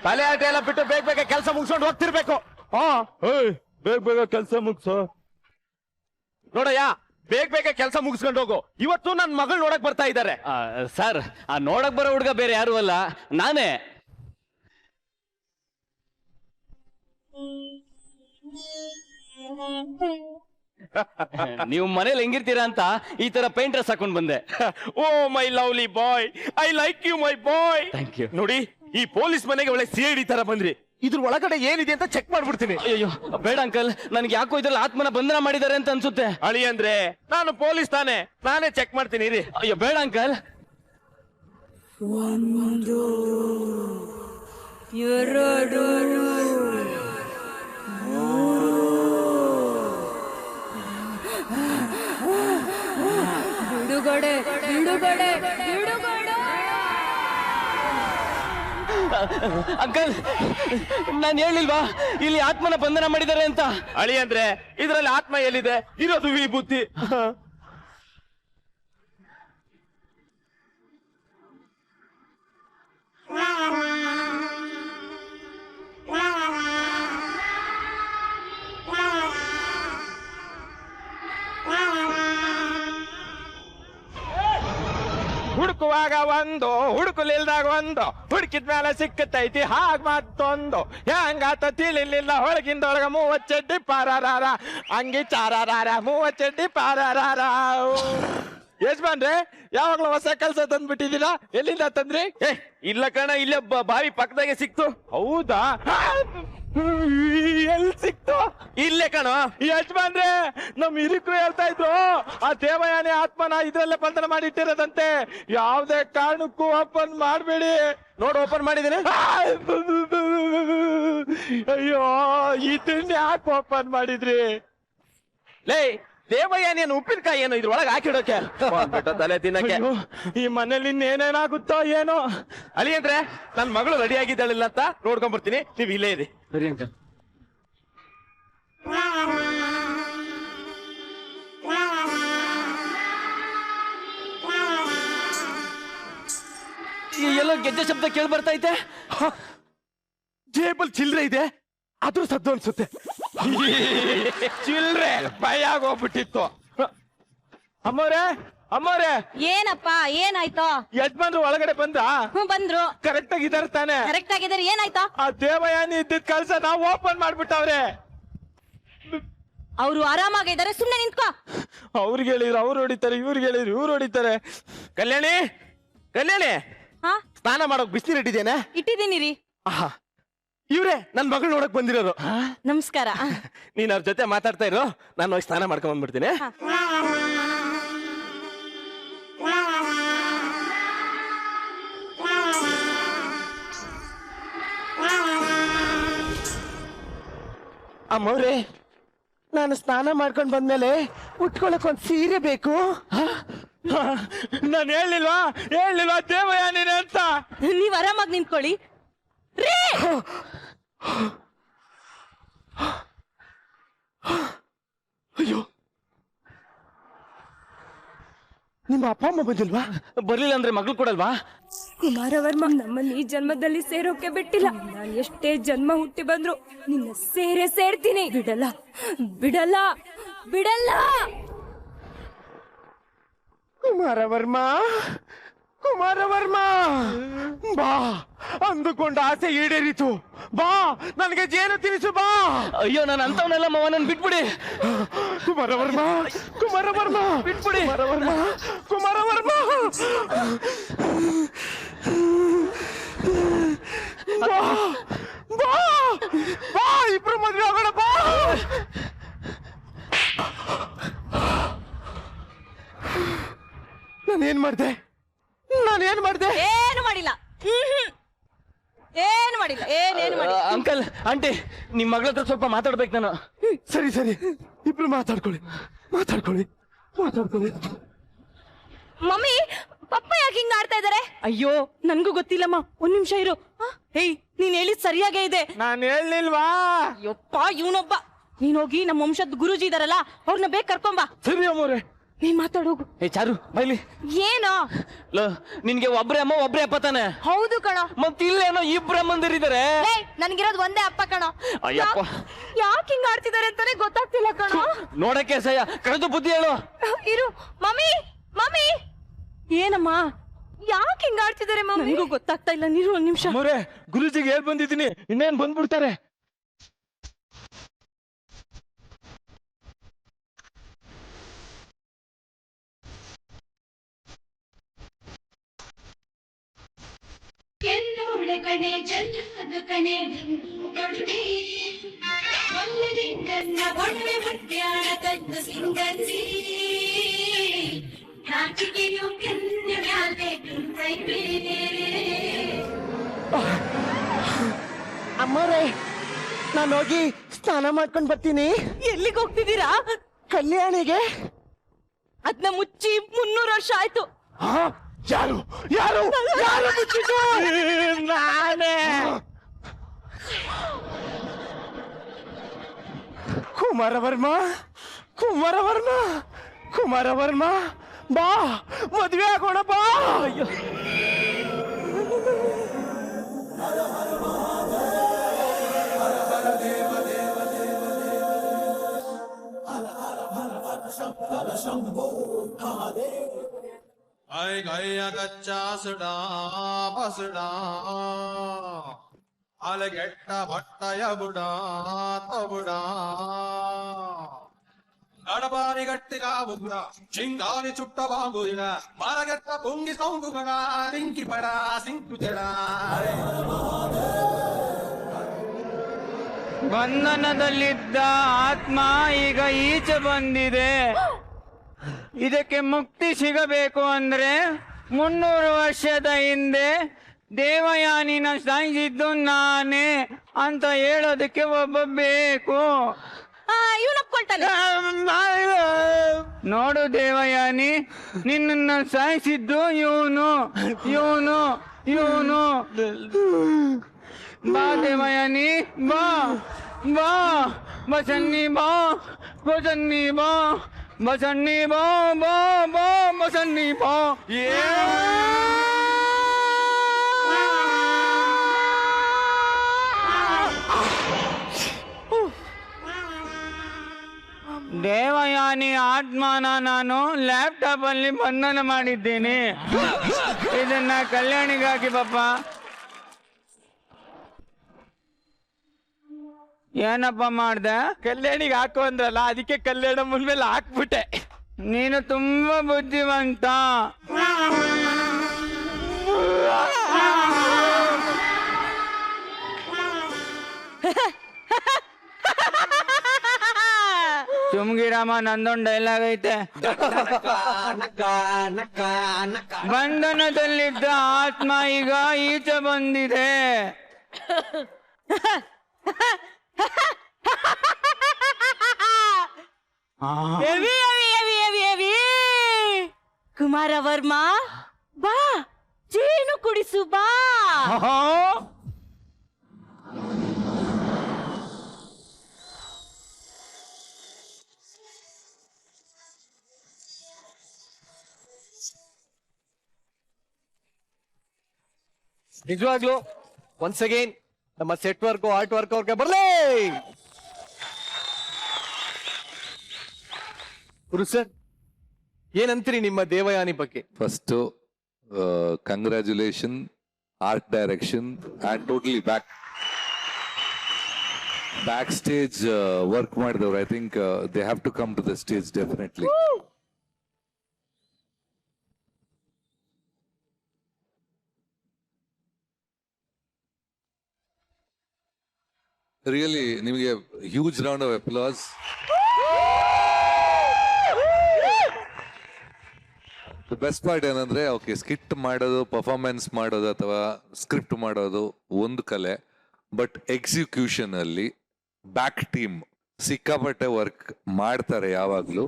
ತಲೆ ಆಟ ಎಲ್ಲ ಬಿಟ್ಟು ಬೇಗ ಕೆಲಸ ಮುಗಿಸ್ಕೊಂಡು ಹೋಗ್ತಿರ್ಬೇಕು.
ಬೇಗ ಕೆಲಸ ಮುಗ್ಸೋ.
ನೋಡಯ್ಯ, ಬೇಗ ಬೇಗ ಕೆಲಸ ಮುಗಿಸ್ಕೊಂಡು ಹೋಗು. ಇವತ್ತು ನನ್ ಮಗಳು ನೋಡಕ್ ಬರ್ತಾ ಇದ್ದಾರೆ.
ಸರ್, ಆ ನೋಡಕ್ ಬರೋ ಹುಡುಗ ಬೇರೆ ಯಾರು ಅಲ್ಲ, ನಾನೇ. ನೀವು ಮನೇಲಿ ಹೆಂಗಿರ್ತೀರಾ ಅಂತ ಈ ತರ ಪೇಂಟ್ ಡ್ರೆಸ್ ಹಾಕೊಂಡ್ ಬಂದೆ.
Oh my lovely boy, I like you my boy.
Thank you.
ನೋಡಿ, ಈ ಪೊಲೀಸ್ ಮನೆಗೆ ಒಳ್ಳೆ ಸಿಐಡಿ ತರ ಬಂದ್ರಿ. ಇದ್ರ ಒಳಗಡೆ ಏನಿದೆ ಅಂತ ಚೆಕ್ ಮಾಡ್ಬಿಡ್ತೀನಿ.
ಅಯ್ಯೋ ಬೇಡ ಅಂಕಲ್, ನನ್ಗೆ ಯಾಕೋ ಇದ್ರಲ್ಲಿ ಆತ್ಮನ ಬಂಧನ ಮಾಡಿದ್ದಾರೆ ಅಂತ ಅನ್ಸುತ್ತೆ.
ಅಳಿ ಅಂದ್ರೆ ನಾನು ಪೊಲೀಸ್ ತಾನೆ, ನಾನೇ ಚೆಕ್ ಮಾಡ್ತೀನಿ ರೀ.
ಅಯ್ಯೋ ಬೇಡ ಅಂಕಲ್.
ಬಿಡುಗಡೆ ಬಿಡುಗಡೆ ಬಿಡುಗಡೆ.
ಅಂಕಲ್, ನಾನು ಹೇಳಿಲ್ವಾ ಇಲ್ಲಿ ಆತ್ಮನ ಬಂಧನ ಮಾಡಿದ್ದಾರೆ ಅಂತ?
ಅಳಿ ಅಂದ್ರೆ ಇದ್ರಲ್ಲಿ ಆತ್ಮ ಎಲ್ಲಿದೆ? ಇರೋದು ವಿಭೂತಿ. ಹುಡುಕುವಾಗ ಒಂದು, ಹುಡುಕಲಿಲ್ದಾಗ ಒಂದು, ಹುಡುಕಿದ್ಮೇಲೆ ಸಿಕ್ಕತೈತಿ ಹಾಗ್ ಮತ್ತೊಂದು. ಹೆಂಗಾತ ತಿಳಿಲಿಲ್ಲ ಹೊಳಗಿಂದೊಳಗ 30 ಚಡ್ಡಿ ಪಾರಾರ, ಹಂಗಿ ಚಾರಾರ 30 ಚಡ್ಡಿ ಪಾರಾರ. ಯಜಮಾನ್ರೆ, ಯಾವಾಗ್ಲೂ ಹೊಸ ಕೆಲಸ ತಂದ್ಬಿಟ್ಟಿದ್ದೀರಾ? ಎಲ್ಲಿಂದ ತಂದ್ರಿ? ಇಲ್ಲ ಕಣ, ಇಲ್ಲೇ ಬಾವಿ ಪಕ್ಕದಾಗೆ ಸಿಕ್ತು. ಹೌದಾ? ಎಲ್ಲಿ ಸಿಕ್ತು? ಇಲ್ಲೇ ಕಣೋ. ಯಜಮಾನ್ರೆ, ನಮ್ ಹಿರಿಕರು ಹೇಳ್ತಾ ಇದ್ರು, ಆ ದೇವಯಾನಿ ಆತ್ಮನ ಇದ್ರಲ್ಲೇ ಬಂಧನ ಮಾಡಿಟ್ಟಿರೋದಂತೆ. ಯಾವ್ದೇ ಕಾರಣಕ್ಕೂ ಓಪನ್ ಮಾಡ್ಬೇಡಿ. ನೋಡು, ಓಪನ್ ಮಾಡಿದ್ದೀನಿ. ಅಯ್ಯೋ, ಇದನ್ನ ಯಾಕೆ ಓಪನ್ ಮಾಡಿದ್ರಿ? ಲೇ, ದೇವಯಾನಿಯನ್ನು ಉಪ್ಪಿನಕಾಯಿ ಏನು ಇದ್ರೊಳಗೆ ಹಾಕಿಡೋಕೆ ತಲೆ ತಿನ್ನಕ್ಕೆ. ಈ ಮನೇಲಿ ಇನ್ನೇನೇನಾಗುತ್ತೋ ಏನೋ. ಅಲಿ ಅಂದ್ರೆ ನನ್ ಮಗಳು ರೆಡಿ ಆಗಿದ್ದಾಳಿಲ್ಲ ಅಂತ ನೋಡ್ಕೊಂಡ್ ಬರ್ತೀನಿ, ನೀವ್ ಇಲ್ಲೇ ಇರಿ.
ಸರಿ ಅಂಕಲ್. ಎಲ್ಲೋ ಗೆಜ್ಜೆ ಶಬ್ದ ಕೇಳಿ ಬರ್ತೈತೆ.
ಜೇಬಲ್ ಚಿಲ್ರೆ ಇದೆ, ಅದ್ರ ಸದ್ದು ಅನ್ಸುತ್ತೆ. ಚಿಲ್ರೆ ಭಯ ಆಗೋಗ್ಬಿಟ್ಟಿತ್ತು. ಅಮ್ಮವ್ರೆ, ಅಮ್ಮವ್ರೆ.
ಏನಪ್ಪ, ಏನಾಯ್ತು?
ಯಜಮಾನ್ರು ಒಳಗಡೆ ಬಂದ್ರ?
ಬಂದ್ರು.
ಕರೆಕ್ಟ್ ಆಗಿದ್ದಾರೆ ತಾನೆ?
ಕರೆಕ್ಟ್ ಆಗಿದ್ದಾರೆ. ಏನಾಯ್ತು?
ಆ ದೇವಯಾನಿ ಇದ್ದಿದ್ ಕಳ್ಸ ನಾವು ಓಪನ್ ಮಾಡ್ಬಿಟ್ಟವ್ರೆ.
ಅವರು ಆರಾಮಾಗಿದ್ದಾರೆ, ಸುಮ್ನೆ ನಿಂತ್ಕೋ.
ಅವ್ರಿಗೆ ಹೇಳಿದ್ರು ಅವ್ರು ಹೊಡಿತಾರೆ, ಇವ್ರಿಗೆ ಹೇಳಿದ್ರು ಇವ್ರು ಹೊಡಿತಾರೆ. ಕಲ್ಯಾಣಿ, ಕಲ್ಯಾಣಿ,
ಹಾ,
ಸ್ನಾನ ಮಾಡೋಕ್ ಬಿಸಿನೀರ್ ಇಟ್ಟಿದ್ದೇನೆ.
ಇಟ್ಟಿದ್ದೀನಿ ರೀ.
ಇವ್ರೆ ನನ್ ಮಗಳು ನೋಡಕ್ ಬಂದಿರೋರು.
ನಮಸ್ಕಾರ.
ನೀನ್ ಅವ್ರ ಜೊತೆ ಮಾತಾಡ್ತಾ ಇರೋ, ನಾನು ಹೋಗಿ ಸ್ನಾನ ಮಾಡ್ಕೊಂಡ್ ಬಂದ್ಬಿಡ್ತೀನಿ. ಅಮ್ಮವ್ರೆ, ನಾನು ಸ್ನಾನ ಮಾಡ್ಕೊಂಡ್ ಬಂದ್ಮೇಲೆ ಉಟ್ಕೊಳಕ್ ಒಂದ್ ಸೀರೆ ಬೇಕು. ನಾನು ಹೇಳಿಲ್ವಾ ದೇವಯಾನಿನೇ ಅಂತ?
ನೀವ್ ಆರಾಮಾಗಿ ನಿಂತ್ಕೊಳ್ಳಿ ರೀ.
ಅಯ್ಯೋ, ನಿಮ್ಮ ಅಪ್ಪ ಅಮ್ಮ ಬಂದಿಲ್ವಾ?
ಬರ್ಲಿಲ್ಲ ಅಂದ್ರೆ ಮಗಳು ಕೊಡಲ್ವಾ?
ಕುಮಾರವರ್ಮ ನಮ್ಮನ್ನ ಈ ಜನ್ಮದಲ್ಲಿ ಸೇರೋಕೆ ಬಿಟ್ಟಿಲ್ಲ. ನಾನು ಎಷ್ಟೇ ಜನ್ಮ ಹುಟ್ಟಿ ಬಂದ್ರು ನಿನ್ನ ಸೇರ್ತೀನಿ. ಬಿಡಲ್ಲ ಬಿಡಲ್ಲ ಬಿಡಲ್ಲ.
ಕುಮಾರವರ್ಮ, ಕುಮಾರವರ್ಮ, ಬಾ, ಅಂದುಕೊಂಡ ಆಸೆ ಈಡೇರಿತು. ಬಾ, ನನಗೆ ಜೇನು ತಿನಿಸು, ಬಾ.
ಅಯ್ಯೋ, ನಾನು ಅಂತವನೆಲ್ಲ ಮಾವ, ನನ್ ಬಿಟ್ಬಿಡಿ.
ಕುಮಾರವರ್ಮ, ಕುಮಾರವರ್ಮ,
ಬಿಟ್ಬಿಡಿ.
ಕುಮಾರವರ್ಮ, ಕುಮಾರವರ್ಮ. ಬಾ, ಬಾ, ಬಾ, ಇಬ್ರು ಮದ್ವೆ ಆಗೋಣ, ಬಾ. ನಾನೇನ್ ಮಾಡ್ದೆ? ಏನು
ಮಾಡಿಲ್ಲ. ಏನು ಮಾಡಿಲ್ಲ, ಏನೇನು ಮಾಡಿಲ್ಲ.
ಅಂಕಲ್, ಆಂಟಿ, ನಿಮ್ ಮಗಳ ಹತ್ರ ಸ್ವಲ್ಪ ಮಾತಾಡ್ಬೇಕು ನಾನು.
ಸರಿ ಸರಿ, ಇಬ್ರು ಮಾತಾಡ್ಕೊಳ್ಳಿ.
ಮಮ್ಮಿ, ಪಪ್ಪ ಯಾಕೆ ಹಿಂಗ್ ಆಡ್ತಾ ಇದಾರೆ?
ಅಯ್ಯೋ, ನನ್ಗೂ ಗೊತ್ತಿಲ್ಲಮ್ಮ. ಒಂದ್ ನಿಮಿಷ ಇರು. ಹೇಯ್, ನೀನ್ ಹೇಳಿದ್ ಸರಿಯಾಗೇ ಇದೆ.
ನಾನು ಹೇಳಿಲ್ವಾ?
ಅಯ್ಯಪ್ಪ, ಇವನೊಬ್ಬ. ನೀನ್ ಹೋಗಿ ನಮ್ಮ ವಂಶದ ಗುರುಜಿ ಇದಾರಲ್ಲ, ಅವ್ರನ್ನ ಬೇಗ ಕರ್ಕೊಂಬಾ.
ಸರಿ ಅಮ್ಮವ್ರೆ,
ನೀ ಮಾತಾಡೋಗು.
ಏ ಚಾರು ಬೈಲಿ.
ಏನೋ
ಲೋ ನಿನ್ಗೆ ಒಬ್ರೇ ಅಮ್ಮ ಒಬ್ರೇ ಅಪ್ಪ ತಾನೆ?
ಹೌದು ಕಣೋ.
ಮತ್ ಇಲ್ಲೇನೋ ಇಬ್ರು ಅಮ್ಮಂದಿರಿದ್ದಾರೆ.
ನನ್ಗಿರೋದು ಒಂದೇ ಅಪ್ಪ ಕಣೋ.
ಅಯ್ಯಪ್ಪ
ಯಾಕೆ ಹಿಂಗ ಆಡ್ತಿದಾರೆ ಅಂತಾನೆ ಗೊತ್ತಾಗ್ತಿಲ್ಲ ಕಣೋ.
ನೋಡಕ್ಕೆ ಸಯ್ಯ ಕಳೆದು ಬುದ್ಧಿ ಹೇಳು.
ಇರು ಮಮ್ಮಿ, ಮಮ್ಮಿ
ಏನಮ್ಮ?
ಯಾಕೆ ಹಿಂಗ ಆಡ್ತಿದಾರೆ ಮಮ್ಮಿ?
ನನಗೂ ಗೊತ್ತಾಗ್ತಾ ಇಲ್ಲ, ನೀರು ಒಂದ್ ನಿಮಿಷ.
ಮೊರೆ ಗುರುಜಿಗೆ ಹೇಳ್ ಬಂದಿದ್ದೀನಿ, ಇನ್ನೇನ್ ಬಂದ್ಬಿಡ್ತಾರೆ.
ಎಲ್ಲೋಳೆ ಕಣೆ ಜಲ್ಲದ ಕಣೆ ಕೊಡುಗೆ ಒಲ್ಲದಿಂದನ್ನ ಒಡವೆ ಮಧ್ಯಾಣ ತನ್ನ ಸಿಂಗರಿಸಿ ನಾಚಿಕೆಯು ಕೆನ್ನ ಮ್ಯಾಲೆ ಕೈವೇ.
ಅಮ್ಮರೇ, ನಾನು ಹೋಗಿ ಸ್ನಾನ ಮಾಡ್ಕೊಂಡ್ ಬರ್ತೀನಿ.
ಎಲ್ಲಿಗೆ ಹೋಗ್ತಿದ್ದೀರಾ?
ಕಲ್ಯಾಣಿಗೆ.
ಅದ್ನ ಮುಚ್ಚಿ 300 ವರ್ಷ ಆಯ್ತು.
ಯಾರು ಯಾರು ಯಾರು ಮುಚ್ಚಿದ್ದು? ನಾನೇ. ಕುಮಾರವರ್ಮ, ಕುಮಾರವರ್ಮ, ಕುಮಾರವರ್ಮ, ಬಾ ಮದ್ವೆ ಆಗೋಣ ಬಾ.
ಐ ಗಯ್ಯ ಗಚ್ಚಾಸುಡಾ ಬಸುಡಾ ಅಲಗೆಟ್ಟ ಭಟ್ಟಯ ಬುಡಾ ತಬುಡಾ ಗಡಬಾರಿ ಗಟ್ಟಿಗ ಬುಡ ಚಿಂಗಾರಿ ಚುಟ್ಟ ಬಾಂಗುದಿನ ಮರಗೆಟ್ಟ ಪುಂಗಿ ಸೌಂಗುಗಣ ಸಿಂಕಿ ಪಡ ಸಿಂಕು ಜಡ.
ಬಂಧನದಲ್ಲಿದ್ದ ಆತ್ಮ ಈಗ ಈಚೆ ಬಂದಿದೆ. ಇದಕ್ಕೆ ಮುಕ್ತಿ ಸಿಗಬೇಕು ಅಂದ್ರೆ 300 ವರ್ಷದ ಹಿಂದೆ ದೇವಯಾನಿನ ಸಾಯಿಸಿದ್ದು ನಾನೇ ಅಂತ ಹೇಳೋದಕ್ಕೆ ಒಬ್ಬ ಬೇಕು. ನೋಡು ದೇವಯಾನಿ, ನಿನ್ನನ್ನು ಸಾಯಿಸಿದ್ದು ಇವನು ಇವನು ಇವನು. ಬಾ ದೇವಯಾನಿ, ಬಾ ಬಾ ಬಸನ್ನಿ, ಬಾ ಬಸನ್ನಿ, ಬಾ ಬಸನ್ನಿ, ಬಾ ಬಾ ಬಾ ಬಸನ್ನಿ, ಬಾ. ದೇವಯಾನಿ ಆತ್ಮನ ನಾನು ಲ್ಯಾಪ್ಟಾಪ್ ಅಲ್ಲಿ ಬಂಧನ ಮಾಡಿದ್ದೇನೆ. ಇದನ್ನ ಕಲ್ಯಾಣಿಗಾಗಿ ಪಾಪ. ಏನಪ್ಪ ಮಾಡ್ದೆ?
ಕಲ್ಯಾಣಿಗೆ ಹಾಕು ಅಂದ್ರಲ್ಲ, ಅದಕ್ಕೆ ಕಲ್ಯಾಣ ಮುಂದ್ಮೇಲೆ ಹಾಕ್ಬಿಟ್ಟೆ.
ನೀನು ತುಂಬಾ ಬುದ್ಧಿವಂತ. ಚುಮ್ಗಿರಾಮ, ನಂದೊಂದು ಡೈಲಾಗ್ ಐತೆ. ಬಂಧನದಲ್ಲಿದ್ದ ಆತ್ಮ ಈಗ ಈಚೆ ಬಂದಿದೆ.
ಕುಮಾರವರ್ಮ, ಬಾ ಜೇನು ಕುಡಿಸು, ಬಾ.
ನಿಜವಾಗ್ಲು ಒನ್ಸ್ ಅಗೇನ್ ನಮ್ಮ ಸೆಟ್ ವರ್ಕ್ ಆರ್ಟ್ ವರ್ಕ್ ಅವ್ರಿಗೆ ಬರ್ಲೇ. ಗುರು ಸರ್, ಏನಂತೀರಿ ನಿಮ್ಮ ದೇವಯಾನಿ ಬಗ್ಗೆ?
First congratulation, art direction and totally back stage work ಮಾಡಿದವ್ರು. I think they have to come to the stage definitely. Really ನಿಮಗೆ huge round of applause. Best part ಏನಂದ್ರೆ, okay, skit ಮಾಡೋದು, ಪರ್ಫಾರ್ಮೆನ್ಸ್ ಮಾಡೋದು ಅಥವಾ ಸ್ಕ್ರಿಪ್ಟ್ ಮಾಡೋದು ಒಂದು ಕಲೆ, ಬಟ್ ಎಕ್ಸಿಕ್ಯೂಷನ್ ಅಲ್ಲಿ ಬ್ಯಾಕ್ ಟೀಮ್ ಸಿಕ್ಕಾಪಟ್ಟೆ ವರ್ಕ್ ಮಾಡ್ತಾರೆ ಯಾವಾಗ್ಲೂ.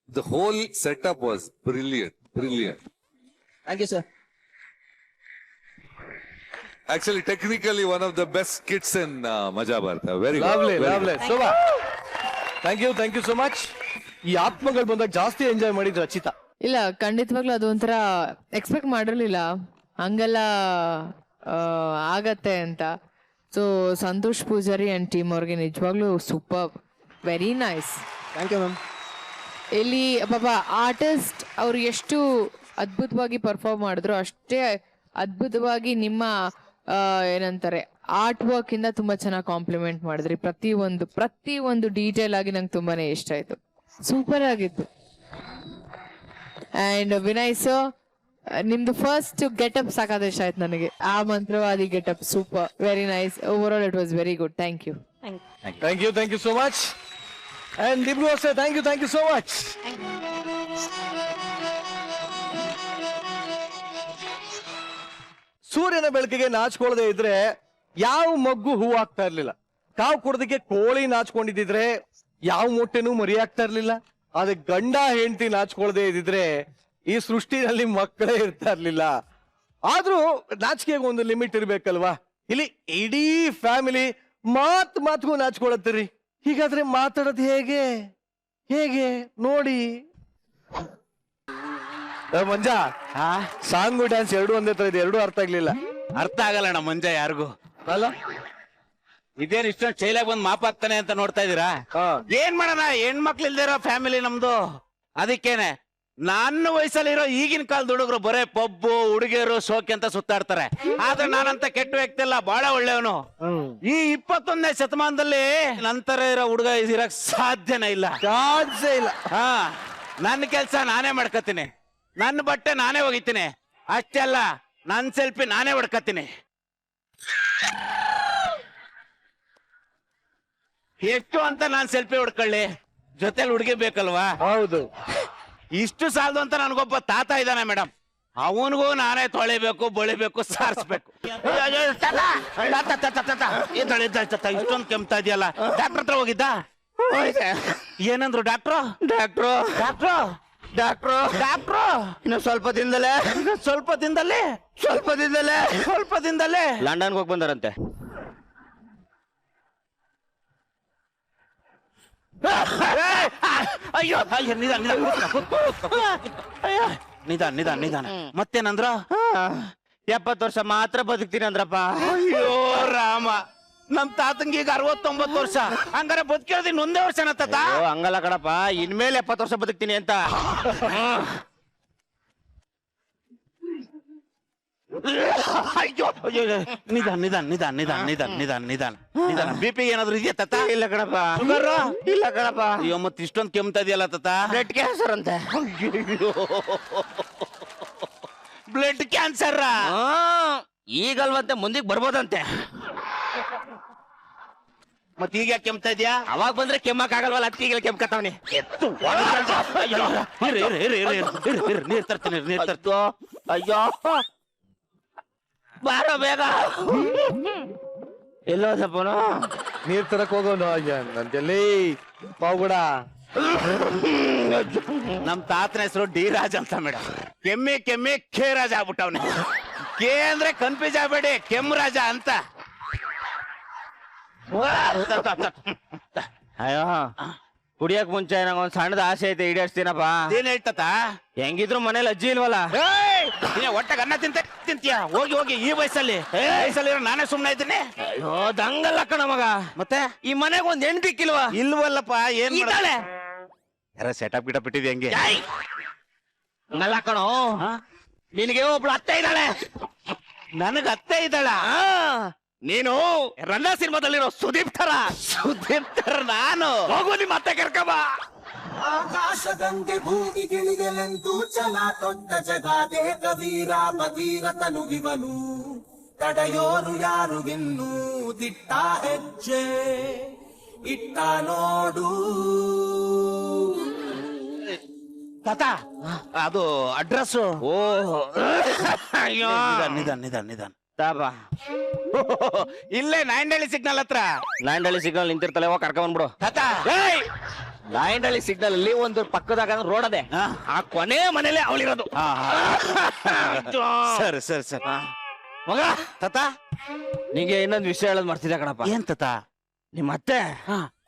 The whole setup was brilliant.
Thank you sir.
Actually, technically one of the best skits in Maja Bharata. Very
lovely,
good.
lovely. Super. Thank you so much. ಈ ಆತ್ಮಗಳು ಬಂದಾಗ ಜಾಸ್ತಿ enjoy ಮಾಡಿದ್ರು ರಚಿತಾ.
ಇಲ್ಲ, ಖಂಡಿತವಾಗ್ಲೂ ಅದು ಒಂಥರ ಎಕ್ಸ್ಪೆಕ್ಟ್ ಮಾಡಿರ್ಲಿಲ್ಲ ಹಂಗೆಲ್ಲ ಆಗತ್ತೆ ಅಂತ. So Santosh Pujari and team ಅವ್ರಿಗೆ ನಿಜವಾಗ್ಲೂ super, very nice.
Thank you ma'am.
ಇಲ್ಲಿ ಪಾಪ ಆರ್ಟಿಸ್ಟ್ ಅವ್ರು ಎಷ್ಟು ಅದ್ಭುತವಾಗಿ ಪರ್ಫಾರ್ಮ್ ಮಾಡಿದ್ರು ಅಷ್ಟೇ ಅದ್ಭುತವಾಗಿ ನಿಮ್ಮ ಏನಂತಾರೆ ಆರ್ಟ್ ವರ್ಕ್ ಇಂದ ತುಂಬಾ ಚೆನ್ನಾಗಿ ಕಾಂಪ್ಲಿಮೆಂಟ್ ಮಾಡಿದ್ರಿ. ಪ್ರತಿ ಒಂದು ಡೀಟೇಲ್ ಆಗಿ ನಂಗೆ ತುಂಬಾನೇ ಇಷ್ಟ ಆಯ್ತು, ಸೂಪರ್ ಆಗಿತ್ತು. ಅಂಡ್ ವಿನಯ್ ಸರ್, ನಿಮ್ದು ಫಸ್ಟ್ ಗೆಟಪ್ ಸಾಕಾದ ಇಷ್ಟ ಆಯ್ತು ನನಗೆ. ಆ ಮಂತ್ರವಾದಿ getup super, very nice. Over all it was very good. Thank you
so much. And ನಿಮ್ಗೂ ಅಷ್ಟೇ ಥ್ಯಾಂಕ್ ಯು ಸೋ ಮಚ್. ಸೂರ್ಯನ ಬೆಳಕಿಗೆ ನಾಚ್ಕೊಳ್ಳದೆ ಇದ್ರೆ ಯಾವ ಮಗ್ಗು ಹೂ ಆಗ್ತಾ ಇರ್ಲಿಲ್ಲ. ಕಾವು ಕೊಡೋದಕ್ಕೆ ಕೋಳಿ ನಾಚ್ಕೊಂಡಿದ್ರೆ ಯಾವ ಮೊಟ್ಟೆನೂ ಮರಿ ಆಗ್ತಾ ಇರ್ಲಿಲ್ಲ. ಆದ್ರೆ ಗಂಡ ಹೆಂಡತಿ ನಾಚ್ಕೊಳ್ಳದೆ ಇದ್ದಿದ್ರೆ ಈ ಸೃಷ್ಟಿನಲ್ಲಿ ಮಕ್ಕಳೇ ಇರ್ತಾ ಇರ್ಲಿಲ್ಲ. ಆದ್ರೂ ನಾಚಿಕೆಗೆ ಒಂದು ಲಿಮಿಟ್ ಇರ್ಬೇಕಲ್ವಾ. ಇಲ್ಲಿ ಇಡೀ ಫ್ಯಾಮಿಲಿ ಮಾತ್ಗೂ ನಾಚ್ಕೊಳತ್ತೀರಿ. ಹೀಗಾದ್ರೆ ಮಾತಾಡೋದು ಹೇಗೆ ನೋಡಿ. ಮಂಜ, ಸಾಂಗು ಡ್ಯಾನ್ಸ್ ಎರಡು ಒಂದೇ ತರ ಇದೆ, ಎರಡು ಅರ್ಥ ಆಗ್ಲಿಲ್ಲ.
ಅರ್ಥ ಆಗಲ್ಲ ಅಣ್ಣ ಮಂಜ ಯಾರಿಗೂ.
ಅಲ್ಲ,
ಇದೇನ್ ಇಷ್ಟೊಂದು ಚೈಲಾಗ ಬಂದ್ ಮಾಪಾಗ್ತಾನೆ ಅಂತ ನೋಡ್ತಾ ಇದೀರಾ? ಏನ್ ಮಾಡೋಣ, ಹೆಣ್ಮಕ್ಳು ಇಲ್ದಿರೋ ಫ್ಯಾಮಿಲಿ ನಮ್ದು. ಅದಕ್ಕೇನೆ ನನ್ನ ವಯಸ್ಸಲ್ಲಿರೋ ಈಗಿನ ಕಾಲದ ಹುಡುಗರು ಬರೇ ಪಬ್ಬು ಹುಡುಗಿಯರು ಶೋಕಿ ಅಂತ ಸುತ್ತಾಡ್ತಾರೆ. ಆದ್ರೆ ನಾನಂತ ಕೆಟ್ಟ ವ್ಯಕ್ತಿ ಅಲ್ಲ, ಬಹಳ ಒಳ್ಳೆಯವನು. ಈ 21ನೇ ಶತಮಾನದಲ್ಲಿ ನಂತರ ಇರೋ ಹುಡುಗ ಇರಕ್ ಸಾಧ್ಯನೇ ಇಲ್ಲ. ಹಾ, ನನ್ನ ಕೆಲ್ಸ ನಾನೇ ಮಾಡ್ಕತೀನಿ, ನನ್ನ ಬಟ್ಟೆ ನಾನೇ ಒಗಿತೀನಿ. ಅಷ್ಟೇ ಅಲ್ಲ, ನನ್ ಸೆಲ್ಫಿ ನಾನೇ ಹೊಡ್ಕತೀನಿ. ಎಷ್ಟು ಅಂತ ನಾನ್ ಸೆಲ್ಫಿ ಹೊಡ್ಕೊಳ್ಳಿ, ಜೊತೆಲಿ ಹುಡುಗಿ ಬೇಕಲ್ವಾ?
ಹೌದು.
ಇಷ್ಟು ಸಾಲದು ಅಂತ ನನಗೊಬ್ಬ ತಾತ ಇದ್ದಾನೆ ಮೇಡಮ್, ಅವನಿಗೂ ನಾನೇ ತೊಳಿಬೇಕು, ಬಳಿಬೇಕು, ಸಾರಿಸ್ಬೇಕು. ಇಷ್ಟೊಂದು ಕೆಮ್ತಾ ಇದೆಯಲ್ಲ, ಡಾಕ್ಟರ್ ಹತ್ರ ಹೋಗಿದ್ದ? ಏನಂದ್ರು ಡಾಕ್ಟ್ರು? ಡಾಕ್ಟ್ರು ಇನ್ನು ಸ್ವಲ್ಪ ದಿನದಲ್ಲೇ ಲಂಡನ್ಗೆ ಹೋಗಿ ಬಂದಾರಂತೆ. ಅಯ್ಯೋ ನಿಧಾನ. ಮತ್ತೇನಂದ್ರ? 70 ವರ್ಷ ಮಾತ್ರ ಬದುಕ್ತೀನಿ ಅಂದ್ರಪ್ಪ. ಅಯ್ಯೋ ರಾಮ, ನಮ್ ತಾತಂಗೆ ಈಗ 69 ವರ್ಷ. ಹಂಗಾರೆ ಬದುಕಿರೋದು ಇನ್ನೊಂದೇ ವರ್ಷ ತಾತ? ಹಂಗಲ್ಲ ಕಣಪ್ಪ, ಇನ್ಮೇಲೆ 70 ವರ್ಷ ಬದುಕ್ತೀನಿ ಅಂತ. ಅಯ್ಯೋ ನಿಧಾನ. BP ಏನಾದ್ರು ಇದೆಯಾ ತಾತ? ಇಲ್ಲ ಕಣಪ್ಪ. ಇಲ್ಲ ಕಣಪ್ಪ. ಅಯ್ಯೋ, ಮತ್ತೆ ಇಷ್ಟೊಂದು ಕೆಮ್ತಾ ಇದೆಯಲ್ಲ ತಾತ? ಬ್ಲಡ್ ಕ್ಯಾನ್ಸರ್ ಅಂತೆ. ಬ್ಲಡ್ ಕ್ಯಾನ್ಸರ್ ಈಗಲ್ವಂತೆ, ಮುಂದಿಗೆ ಬರ್ಬೋದಂತೆ. ಮತ್ತೆ ಈಗ ಕೆಮ್ತಾ ಇದೆಯಾ? ಅವಾಗ ಬಂದ್ರೆ ಕೆಮ್ಮಕ್ ಆಗಲ್ವಲ್ಲ, ಅದಕ್ಕೆ ಈಗಲೇ ಕೆಮ್ಕತಾವನಿ. ನೀರ್ ತರ್ತೀನಿ. ಅಯ್ಯೋ ಬಾರೋ ಬೇಗ. ಎಲ್ಲೋ ಸಪ್ಪನು
ನೀರ್ ತರಕ್ ಹೋಗೋನು ನಂತೆಲ್ಲಿ ಪಾವುಗಡ.
ನಮ್ ತಾತನ ಹೆಸರು ಡಿ ರಾಜ್ ಅಂತ ಮೇಡಮ್. ಕೆಮ್ಮಿ ಕೆ ರಾಜ ಆಗ್ಬಿಟ್ಟವ್ನೆ. ಕೆ ಅಂದ್ರೆ ಕನ್ಫ್ಯೂಸ್ ಆಗ್ಬೇಡಿ, ಕೆಮ್ಮ ರಾಜ ಅಂತ. ಅಯ್ಯೋ, ಕುಡಿಯಕ್ ಮುಂಚೆ ನಂಗೊಂದ್ ಸಣ್ಣದ ಆಸೆ ಐತೆ, ಈಡೇರಿಸ್ತೀನಪ್ಪ. ಏನ್ ಹೇಳ್ತತ? ಹೆಂಗಿದ್ರು ಮನೇಲಿ ಅಜ್ಜಿ ಇಲ್ವಲ್ಲ. ಒಟ್ಟಾಗ ಅನ್ನ ತಿಂತೀಯ? ಹೋಗಿ ಈ ವಯಸ್ಸಲ್ಲಿ ನಾನೇ ಸುಮ್ನೆ ಇದ್ದೀನಿ. ಅಯ್ಯೋ, ದಂಗಲ್ಲ ಕಣ ಮಗ. ಮತ್ತೆ ಈ ಮನೆಗೆ ಒಂದ್ ಹೆಣ್ದಿಕ್ಕಿಲ್ವಾ? ಇಲ್ವಲ್ಲಪ್ಪ. ಏನ್ ಯಾರ ಸೆಟಪ್ ಗಿಟಪ್ ಬಿಟ್ಟಿದೆ ಹೆಂಗೆ? ಹಂಗಲ್ಲ ಕಣೋ, ನಿನಗೆ ಒಬ್ಳು ಅತ್ತೆ ಇದ್ದಾಳೆ. ನನಗ ಅತ್ತೆ ಇದ್ದಾಳ? ನೀನು ರನ್ನ ಸಿನಿಮಾದಲ್ಲಿರೋ ಸುದೀಪ್ ತರ ನಾನು. ಹೋಗು ನಿಮ್ಮ ಅತ್ತೆ ಕರ್ಕಬ.
ಆಕಾಶದಂತೆ ಭೂಮಿಗಿಳಿದಲೆಂದು ಛಲ ತೊಟ್ಟ ಜಗಾದೆ ಕವೀರ ಭಗೀರಥನುಗಿವನು. ತಡೆಯೋರು ಯಾರುಗಿನ್ನೂ ದಿಟ್ಟ ಹೆಜ್ಜೆ ಇಟ್ಟ ನೋಡು.
ತಾತ, ಅದು ಅಡ್ರೆಸ್. ಓ ನಿಧಾನ ತಾಬಾ. ಇಲ್ಲೇ ನಾಯಂಡಹಳ್ಳಿ ಸಿಗ್ನಲ್ ಹತ್ರ. ನಾಯಂಡಹಳ್ಳಿ ಸಿಗ್ನಲ್ ನಿಂತಿರ್ತಲ್ಲ, ಹೋಗಿ ಕರ್ಕೊಂಡ್ ಬಂದ್ಬಿಡು ತಾತ. ನಾಯಂಡಹಳ್ಳಿ ಸಿಗ್ನಲ್ ಅಲ್ಲಿ ಒಂದು ಪಕ್ಕದಾಗ ರೋಡ್ ಅದೇ, ಆ ಕೊನೆ ಮನೇಲೆ ಅವಳಿರೋದು. ಸರಿ ಮಗ. ತಾತ, ನಿಂಗೆ ಇನ್ನೊಂದು ವಿಷಯ ಹೇಳೋದ್ ಮಾಡ್ತಿದ್ದೆ ಕಣಪ್ಪ. ಏನ್ ತಾತ? ನಿಮ್ಮ ಅತ್ತೆ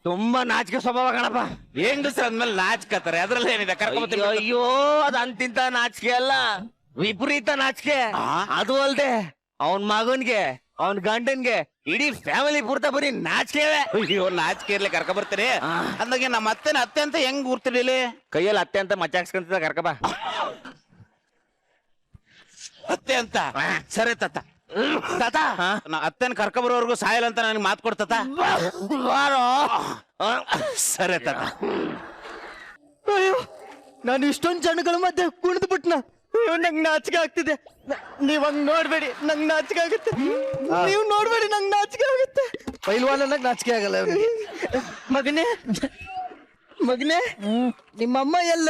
ತುಂಬಾ ನಾಚಿಕೆ ಸ್ವಭಾವ ಕಣಪ್ಪ.
ಹೆಂಗಸ್ರ ಅಂದ್ಮೇಲೆ ನಾಚ್ಕತಾರೆ, ಅದ್ರಲ್ಲಿ ಏನಿದೆ? ಕರ್ಕೊಂಬತ್ತೀನಿ.
ಅಯ್ಯೋ ಅದ್ ಅಂತಿಂತ ನಾಚಿಕೆ ಅಲ್ಲ, ವಿಪರೀತ ನಾಚಿಕೆ. ಅದು ಅಲ್ದೆ ಅವನ್ ಮಗನ್ಗೆ ಅವನ್ ಗಂಡನ್ಗೆ ಇಡೀ ಫ್ಯಾಮಿಲಿ ಪೂರ್ತ ಬರೀ ನಾಚಿಕೆ.
ಅಯ್ಯೋ ನಾಚಿಕೆ ಇರ್ಲಿ ಕರ್ಕ ಬರ್ತೀರಿ ಅಂದಾಗೆ ನಮ್ಮ ಅತ್ತೆ ಅಂತ ಹೆಂಗ್ ಗುರ್ತಿರ್ಲಿ?
ಕೈಯಲ್ಲಿ ಅತ್ತೆ ಅಂತ ಮಚ್ಚಾಕ್ಸ್ಕೊಂತ ಕರ್ಕಬಾ.
ಅತ್ತೆ ಅಂತ ಸರಿ ತಾತ. ತಾತ ನಾ ಅತ್ತೆನ ಕರ್ಕ ಬರೋವರೆಗೂ ಸಾಯಲ್ಲ ಅಂತ ನನಗೆ ಮಾತು ಕೊಡ್ತಾತ. ಸರಿ ತಾತ.
ಅಯ್ಯೋ ನಾನು ಇಷ್ಟೊಂದು ಜನಗಳ ಮಧ್ಯೆ ಕುಣಿದು ಬಿಟ್ನ. ಅಯ್ಯೋ ನಂಗೆ ನಾಚಿಕೆ ಆಗ್ತಿದೆ. ನೀವ್ ಹಂಗ್ ನೋಡ್ಬೇಡಿ, ನಂಗೆ ನಾಚಿಕೆ ಆಗುತ್ತೆ. ನೀವು ನೋಡ್ಬೇಡಿ, ನಂಗೆ ನಾಚಿಕೆ ಆಗುತ್ತೆ. ಪೈಲ್ವಾನ ನಂಗೆ ನಾಚಿಕೆ ಆಗಲ್ಲ. ಮಗನೇ ಮಗನೇ, ನಿಮ್ಮಮ್ಮ ಎಲ್ಲ?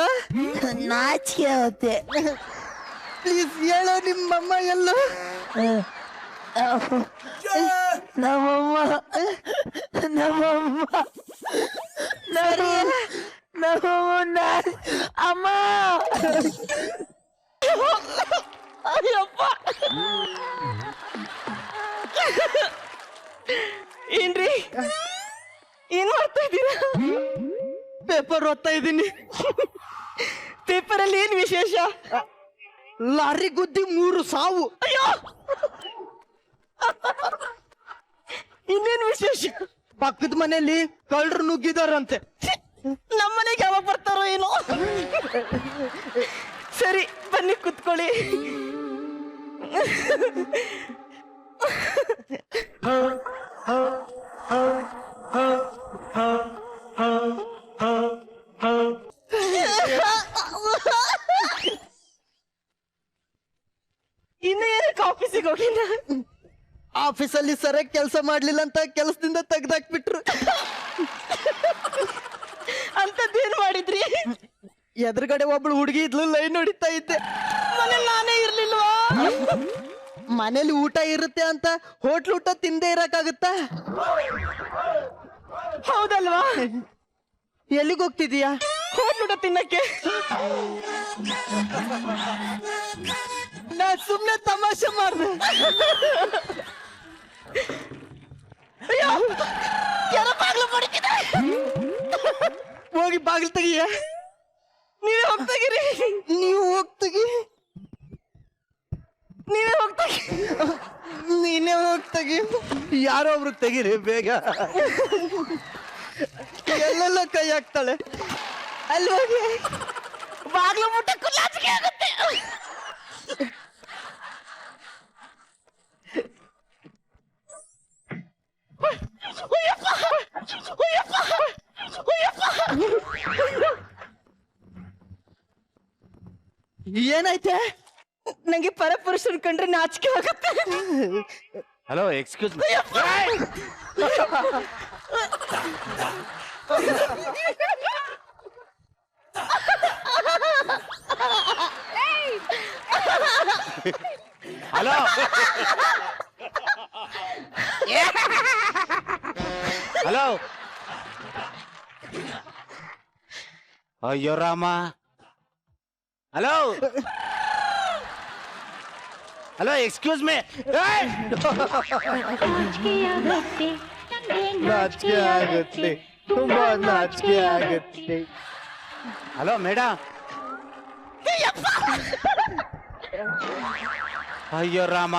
ನಾಚಿಕೆ ಆಗುತ್ತೆ. ಪ್ಲೀಸ್ ಹೇಳೋ, ನಿಮ್ಮಮ್ಮ ಎಲ್ಲ? ನಮ್ಮಮ್ಮ ಅಮ್ಮ. ಅಯ್ಯಪ್ಪ, ಏನ್ರಿ ಏನ್ ಮಾಡ್ತಾ ಇದ್ದೀರಾ? ಪೇಪರ್ ಓದ್ತಾ ಇದ್ದೀನಿ. ಪೇಪರ್ ಅಲ್ಲಿ ಏನ್ ವಿಶೇಷ? ಲಾರಿ ಗುದ್ದಿ 3 ಸಾವು. ಅಯ್ಯೋ, ಇನ್ನೇನು ವಿಶೇಷ? ಪಕ್ಕದ ಮನೆಯಲ್ಲಿ ಕಳ್ಳರು ನುಗ್ಗಿದಾರಂತೆ. ನಮ್ಮನೆಗೆ ಯಾವಾಗ ಬರ್ತಾರೋ ಏನೋ. ಸರಿ ಬನ್ನಿ ಕುತ್ಕೊಳ್ಳಿ. ಇನ್ನು ಏನಕ್ಕೆ ಆಫೀಸಿಗೆ ಹೋಗಿಲ್ಲ? ಆಫೀಸಲ್ಲಿ ಸರಿಯಾಗಿ ಕೆಲಸ ಮಾಡ್ಲಿಲ್ಲ ಅಂತ ಕೆಲಸದಿಂದ ತೆಗ್ದಾಕ್ಬಿಟ್ರು. ಅಂತದ್ದೇನ್ ಮಾಡಿದ್ರಿ? ಎದುರುಗಡೆ ಒಬ್ಳು ಹುಡುಗಿ ಇದ್ಲು, ಲೈನ್ ಹೊಡಿತಾ ಇದ್ದೆ. ಮನೇಲಿ ನಾನೇ ಇರ್ಲಿಲ್ವಾ? ಮನೇಲಿ ಊಟ ಇರುತ್ತೆ ಅಂತ ಹೋಟ್ಲ್ ಊಟ ತಿಂದೇ ಇರಕ್ಕಾಗುತ್ತಾ? ಹೌದಲ್ವಾ? ಎಲ್ಲಿಗೆ ಹೋಗ್ತಿದೀಯಾ? ಹೋಟ್ಲ್ ಊಟ ತಿನ್ನಕ್ಕೆ. ನಾ ಸುಮ್ನೆ ತಮಾಷೆ ಮಾಡ್ದೆ. ಅಯ್ಯೋ, ಯಾರೋ ಬಾಗ್ಲು ಬಡಿತಿದೆ. ಹೋಗಿ ಬಾಗಿಲು ತೆಗಿಯ. ನೀವೇ ಹೋಗ್ತಾಗಿರಿ. ನೀವು ಹೋಗ್ತಾಗಿ. ನೀವೇ ಹೋಗ್ತಾಗಿ. ನೀನೇ ಹೋಗ್ತಾಗಿ. ಯಾರೋ ಒಬ್ರು ತೆಗೀರಿ ಬೇಗ. ಎಲ್ಲೆಲ್ಲ ಕೈ ಹಾಕ್ತಾಳೆ. ಅಲ್ಲಿ ಹೋಗಿ ಬಾಗ್ಲು ಮುಟ್ಟಕ್ಕೂ ನಾಚಿಕೆ ಆಗುತ್ತೆ. ಏನಾಯ್ತೆ? ನಂಗೆ ಪರಪುರುಷನ್ ಕಂಡ್ರೆ ನಾಚಿಕೆ ಆಗುತ್ತೆ.
Hello, excuse me. Hello, hello. ಅಯ್ಯೋ Rama. Hello hello, excuse me.
ನಾಚಿಕೆ ಆಗುತ್ತೆ, ತುಂಬಾ ನಾಚಿಕೆ ಆಗುತ್ತೆ.
Hello madam. ಅಯ್ಯೋ ರಾಮ,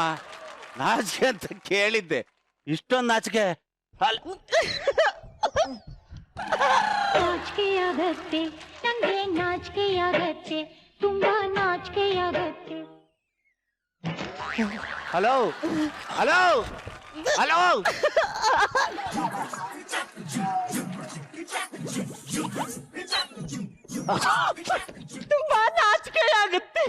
ನಾಚಿಕೆ ಅಂತ ಕೇಳಿದ್ದೆ, ಇಷ್ಟೊಂದು ನಾಚಿಕೆ.
ನಾಚಿಕೆಯಾಗತ್ತೆ, ನಂಗೆ ನಾಚಿಕೆಯಾಗತ್ತೆ, ತುಂಬಾ ನಾಚಿಕೆಯಾಗತ್ತೆ.
Hello hello hello.
ತುಂಬಾ ನಾಚಿಕೆಯಾಗುತ್ತೆ.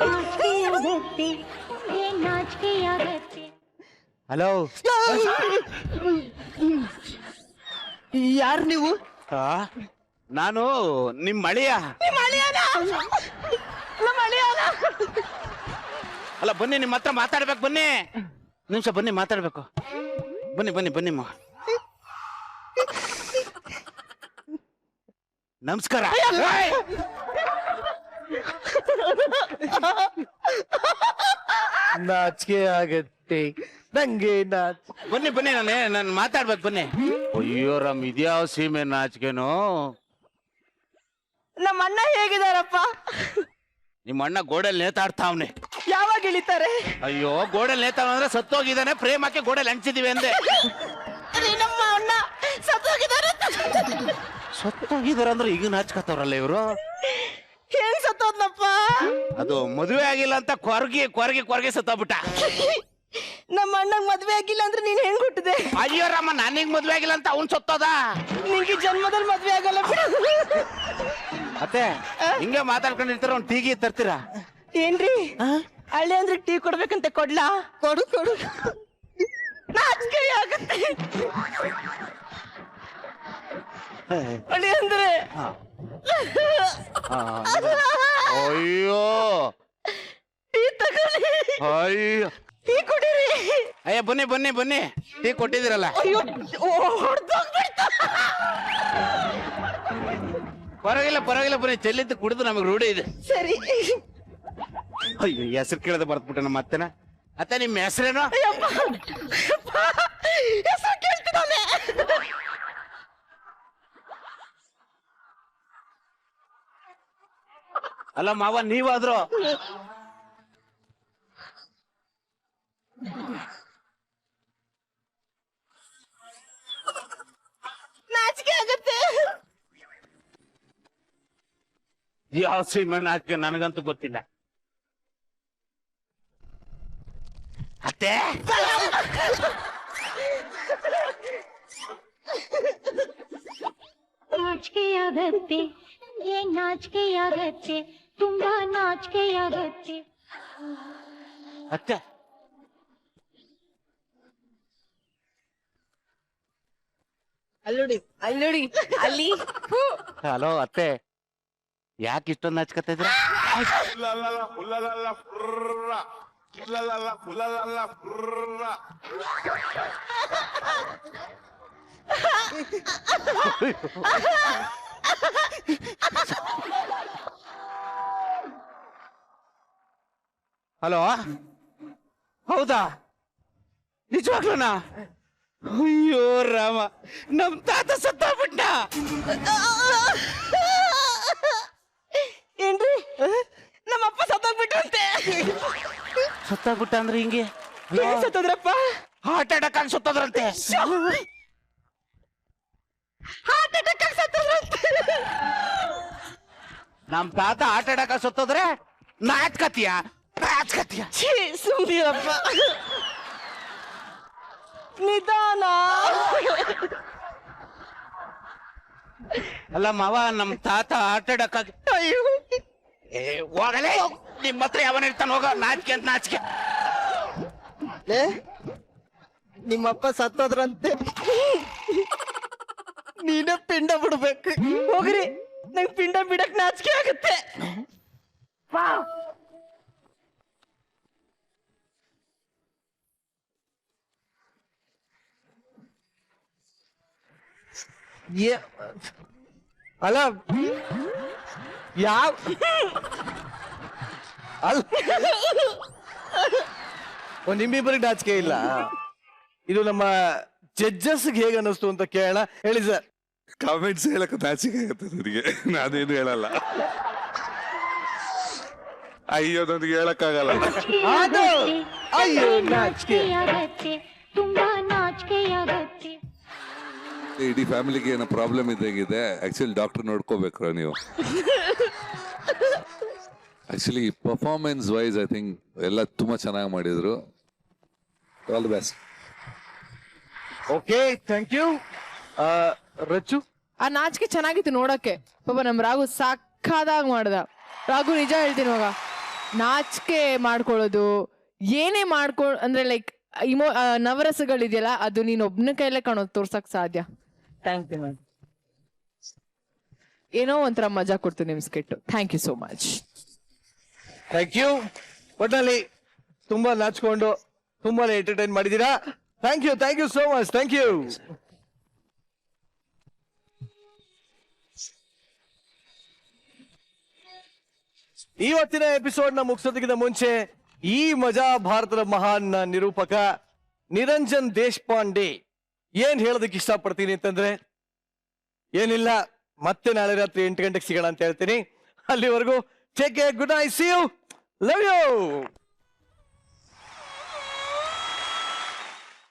ನಾಚಿಕೆಯಾಗತ್ತೆ, ನಂಗೆ ನಾಚಿಕೆಯಾಗತ್ತೆ.
ಹಲೋ,
ಯಾರು ನೀವು?
ನಾನು ನಿಮ್ ಮಳಿಯ. ಅಲ್ಲ ಬನ್ನಿ, ನಿಮ್ಮ ಹತ್ರ ಮಾತಾಡ್ಬೇಕು. ಬನ್ನಿ ನಿಮಿಷ, ಬನ್ನಿ ಮಾತಾಡ್ಬೇಕು. ಬನ್ನಿ ಬನ್ನಿ ಬನ್ನಿ. ನಮಸ್ಕಾರ.
ನಾಚಿಕೆ ಆಗತ್ತೆ ನಂಗೆ
ಬನ್ನಿ ಬನ್ನಿ ನಾನು ಮಾತಾಡ್ಬೇಕು ಬನ್ನಿ. ಅಯ್ಯೋ ರಾಮ್, ಇದ್ಯಾವ ಸೀಮೆ ನಾಚಿಕೆನೋ.
ನಮ್ಮ ಅಣ್ಣ ಹೇಗಿದಾರಪ್ಪ?
ನಿಮ್ಮ ಅಣ್ಣ ಗೋಡೆಲ್ ನೇತಾಡ್ತಾವ್ನೆ.
ಯಾವಾಗ ಇಳಿತಾರೆ?
ಅಯ್ಯೋ, ಗೋಡೆಲ್ ನೇತಾವ ಅಂದ್ರೆ ಸತ್ತೋಗಿದ್ದಾನೆ, ಪ್ರೇಮಕ್ಕೆ ಗೋಡೆಲ್ ಹಂಚಿದೀವಿ ಅಂದೆ.
ನಮ್ಮ ಅಣ್ಣ ಸತ್ತೋಗಿದ್ದಾರೆ.
ಸತ್ತೋಗಿದಾರ ಅಂದ್ರೆ ಈಗ ನಾಚ್ಕತ್ತವ್ರಲ್ಲ ಇವರು.
ಹೆಂಗ್ ಸತ್ತೋದ್ನಪ್ಪ?
ಅದು ಮದುವೆ ಆಗಿಲ್ಲ ಅಂತ ಕೊರಗಿ ಸತ್ತೋಗ್ಬಿಟ್ಟ.
ನಮ್ಮ ಅಣ್ಣಂಗ್ ಮದ್ವೆ ಆಗಿಲ್ಲ ಅಂದ್ರೆ ನೀನ್ ಹೆಂಗ್ ಹುಟ್ಟಿದೆ?
ಅಯ್ಯೋ ರಾಮ, ನನಗ್ ಮದ್ವೆ ಆಗಿಲ್ಲ ಅಂತ ಅವ್ನ್ ಸತ್ತೋದ.
ನಿಂಗೆ ಜನ್ಮದಲ್ಲಿ ಮದ್ವೆ ಆಗಲ್ಲ.
ಅತ್ತೆ ಹಿಂಗೆ ಮಾತಾಡ್ಕೊಂಡಿರ್ತಾರ, ಒಂದ್ ಟೀಗಿ ತರ್ತೀರಾ?
ಏನ್ರಿ ಹಳ್ಳಿ ಅಂದ್ರೆ ಟೀ ಕೊಡ್ಬೇಕಂತೆ, ಕೊಡ್ಲಾ? ಕೊಡು ಕೊಡು. ನಾಚಿಕೆ ಆಗತ್ತೆ. ಹಳ್ಳಿ ಅಂದ್ರೆ
ಅಯ್ಯೋ
ಟೀ ತಗೊಳ್ಳಿ.
ಅಯ್ಯೋ
ಟೀ ಕೊಡಿರಿ.
ಅಯ್ಯ ಬನ್ನಿ ಬನ್ನಿ ಬನ್ನಿ, ಟೀ ಕೊಟ್ಟಿದ್ದೀರಲ್ಲ.
ಅಯ್ಯೋ ಹೊಡ್ದೋಗ್ಬಿಡ್ತ.
ಪರವಾಗಿಲ್ಲ ಬನ್ನಿ, ಚೆಲ್ಲಿದ್ದು ಕುಡಿದು ನಮಗೆ ರೂಢಿ ಇದೆ.
ಸರಿ.
ಅಯ್ಯೋ, ಹೆಸರು ಕೇಳದೆ ಬರ್ತ್ಬಿಟ್ಟೆ ನಮ್ಮ ಅತ್ತೆನ. ಅತ್ತೆ ನಿಮ್ಮ ಹೆಸರೇನು?
ಹೆಸರು ಕೇಳ್ತಿದ್ದಾನೆ.
ಅಲ್ಲ ಮಾವ, ನೀವಾದ್ರು
ನಾಚಿಕೆ ಆಗತ್ತೆ.
ಯಾವ ಸೀಮೆ ನಾಚಿಕೆ ನನಗಂತೂ ಗೊತ್ತಿಲ್ಲ. ಅತ್ತೆ
ನಾಚಿಕೆಯಾಗತ್ತೆ, ಏನ್ ನಾಚಿಕೆಯಾಗತ್ತೆ, ತುಂಬಾ ನಾಚಿಕೆಯಾಗತ್ತೆ.
ಅತ್ತೆ
ಅಲ್ಲೋಡಿ ಅಲ್ಲಿ.
ಹಲೋ ಅತ್ತೆ, ಯಾಕೆ ಇಷ್ಟೊಂದು ನಾಚ್ಕತ್ತ ಇದ್ರ? ಹಲೋ, ಹೌದಾ? ನಿಜವಾಗ್ಲೂನಾ? ಅಯ್ಯೋ ರಾಮ, ನಮ್ ತಾತ ಸತ್ತೋಗ್ಬಿಟ್ಟ.
ಏನ್ರಿ ನಮ್ಮಪ್ಪ ಸತ್ತೋಗ್ಬಿಟ್ರಂತೆ.
ಸತ್ತೋಗ್ಬಿಟ್ಟ ಅಂದ್ರೆ ಹಿಂಗೆ?
ಏನ್ ಸತ್ತೋದ್ರಪ್ಪ?
ಹಾರ್ಟ್ ಅಟ್ಯಾಕ್ ಆಗಿ ಸತ್ತೋದ್ರಂತೆ.
ಹಾರ್ಟ್ ಅಟ್ಯಾಕ್ ಆಗಿ ಸತ್ತೋದ್ರಂತೆ.
ನಮ್ ತಾತ ಹಾರ್ಟ್ ಅಟ್ಯಾಕ್ ಆಗಿ ಸತ್ತೋದ್ರೆ ನಾಚ್ಕತಿಯ?
ಸುಮ್ನಿರಪ್ಪ. ನಿಧಾನ.
ಅಲ್ಲ ಮಾವ, ನಮ್ ತಾತ ಹಾರ್ಟ್ ಅಟ್ಯಾಕ್ ಆಗಿ.
ಅಯ್ಯೋ,
ಹೋಗಲೇ, ನಿಮ್ಮ ಹತ್ರ ಯಾವನ ಇರ್ತಾನ, ಹೋಗ. ನಾಚಿಕೆ ಅಂತ ನಾಚಿಕೆ.
ನಿಮ್ಮಪ್ಪ ಸತ್ತೋದ್ರಂತೆ, ನೀನೇ ಪಿಂಡ ಬಿಡ್ಬೇಕು. ಹೋಗ್ರಿ, ನಂಗೆ ಪಿಂಡ ಬಿಡಕ್ ನಾಚಿಕೆ ಆಗುತ್ತೆ.
ಅಲ್ಲ ಯಾವ ಅಲ್ಲ, ನಿಮ್ಮಿಬ್ಬರಿಗೆ ನಾಚಿಕೆ ಇಲ್ಲ. ಇದು ನಮ್ಮ ಜಡ್ಜಸ್ಗೆ ಹೇಗೆ ಅನ್ನಿಸ್ತು ಅಂತ ಕೇಳೋಣ. ಹೇಳಿ ಸರ್.
ಕಾಮೆಂಟ್ಸ್ ಹೇಳಕ್ ನಾಚಿಕೆ ಆಗುತ್ತೆ ನನಗೆ, ನಾನೇನು ಹೇಳಲ್ಲ. ಅಯ್ಯೋ, ನನಗೆ ಹೇಳಕ್ಕಾಗಲ್ಲ.
ಅಯ್ಯೋ, ನಾಚಿಕೆ
ತುಂಬಾ ನಾಚಿಕೆಯಾಗತ್ತೆ.
ಇಡೀ ಫ್ಯಾಮಿಲಿಗೆ ಏನೋ ಪ್ರಾಬ್ಲಮ್ ಇದ್ದಾಗಿದೆ. ಆಕ್ಚುಲಿ ಡಾಕ್ಟರ್ ನೋಡ್ಕೋಬೇಕ್ರ ನೀವು. Actually performance wise I think ಎಲ್ಲ ತುಂಬಾ ಚೆನ್ನಾಗಿ ಮಾಡಿದ್ರು. All the best.
Okay, thank you. Rachu,
ಆ ನಾಚಿಕೆ ಚೆನ್ನಾಗಿತ್ತು ನೋಡಕ್ಕೆ. ಪಾಪ ನಮ್ ರಾಘು ಸಾಕಾದಾಗ ಮಾಡ್ದ. ರಾಘು, ನಿಜ ಹೇಳ್ತೀನಿ ಮಗ, ನಾಚಿಕೆ ಮಾಡ್ಕೊಳ್ಳೋದು ಏನೇ ಅಂದ್ರೆ ಲೈಕ್ ನವರಸಗಳಿದೆಯಲ್ಲ, ಅದು ನೀನ್ ಒಬ್ನ ಕೈಲೇ ಕಾಣೋದು ತೋರ್ಸಕ್ ಸಾಧ್ಯ.
Thank you ma'am.
ಏನೋ ಒಂಥರ ಮಜಾ ಕೊಡ್ತು ನಿಮ್ skit. Thank you so much.
Thank you. ಒಟ್ಟಲ್ಲಿ ತುಂಬಾ ನಾಚ್ಕೊಂಡು ತುಂಬಾನೇ ಎಂಟರ್ಟೈನ್ ಮಾಡಿದೀರಾ. Thank you so much. Thank you. ಇವತ್ತಿನ ಎಪಿಸೋಡ್ ನ ಮುಗಿಸೋದಕ್ಕಿಂತ ಮುಂಚೆ ಈ ಮಜಾ ಭಾರತದ ಮಹಾನ್ ನಿರೂಪಕ ನಿರಂಜನ್ ದೇಶಪಾಂಡೆ ಏನ್ ಹೇಳೋದಕ್ಕೆ ಇಷ್ಟಪಡ್ತೀನಿ ಅಂತಂದ್ರೆ ಏನಿಲ್ಲ, ಮತ್ತೆ ನಾಳೆ ರಾತ್ರಿ 8 ಗಂಟೆಗೆ ಸಿಗೋಣ ಅಂತ ಹೇಳ್ತೀನಿ. ಅಲ್ಲಿವರೆಗೂ take care, good night, see you, love you.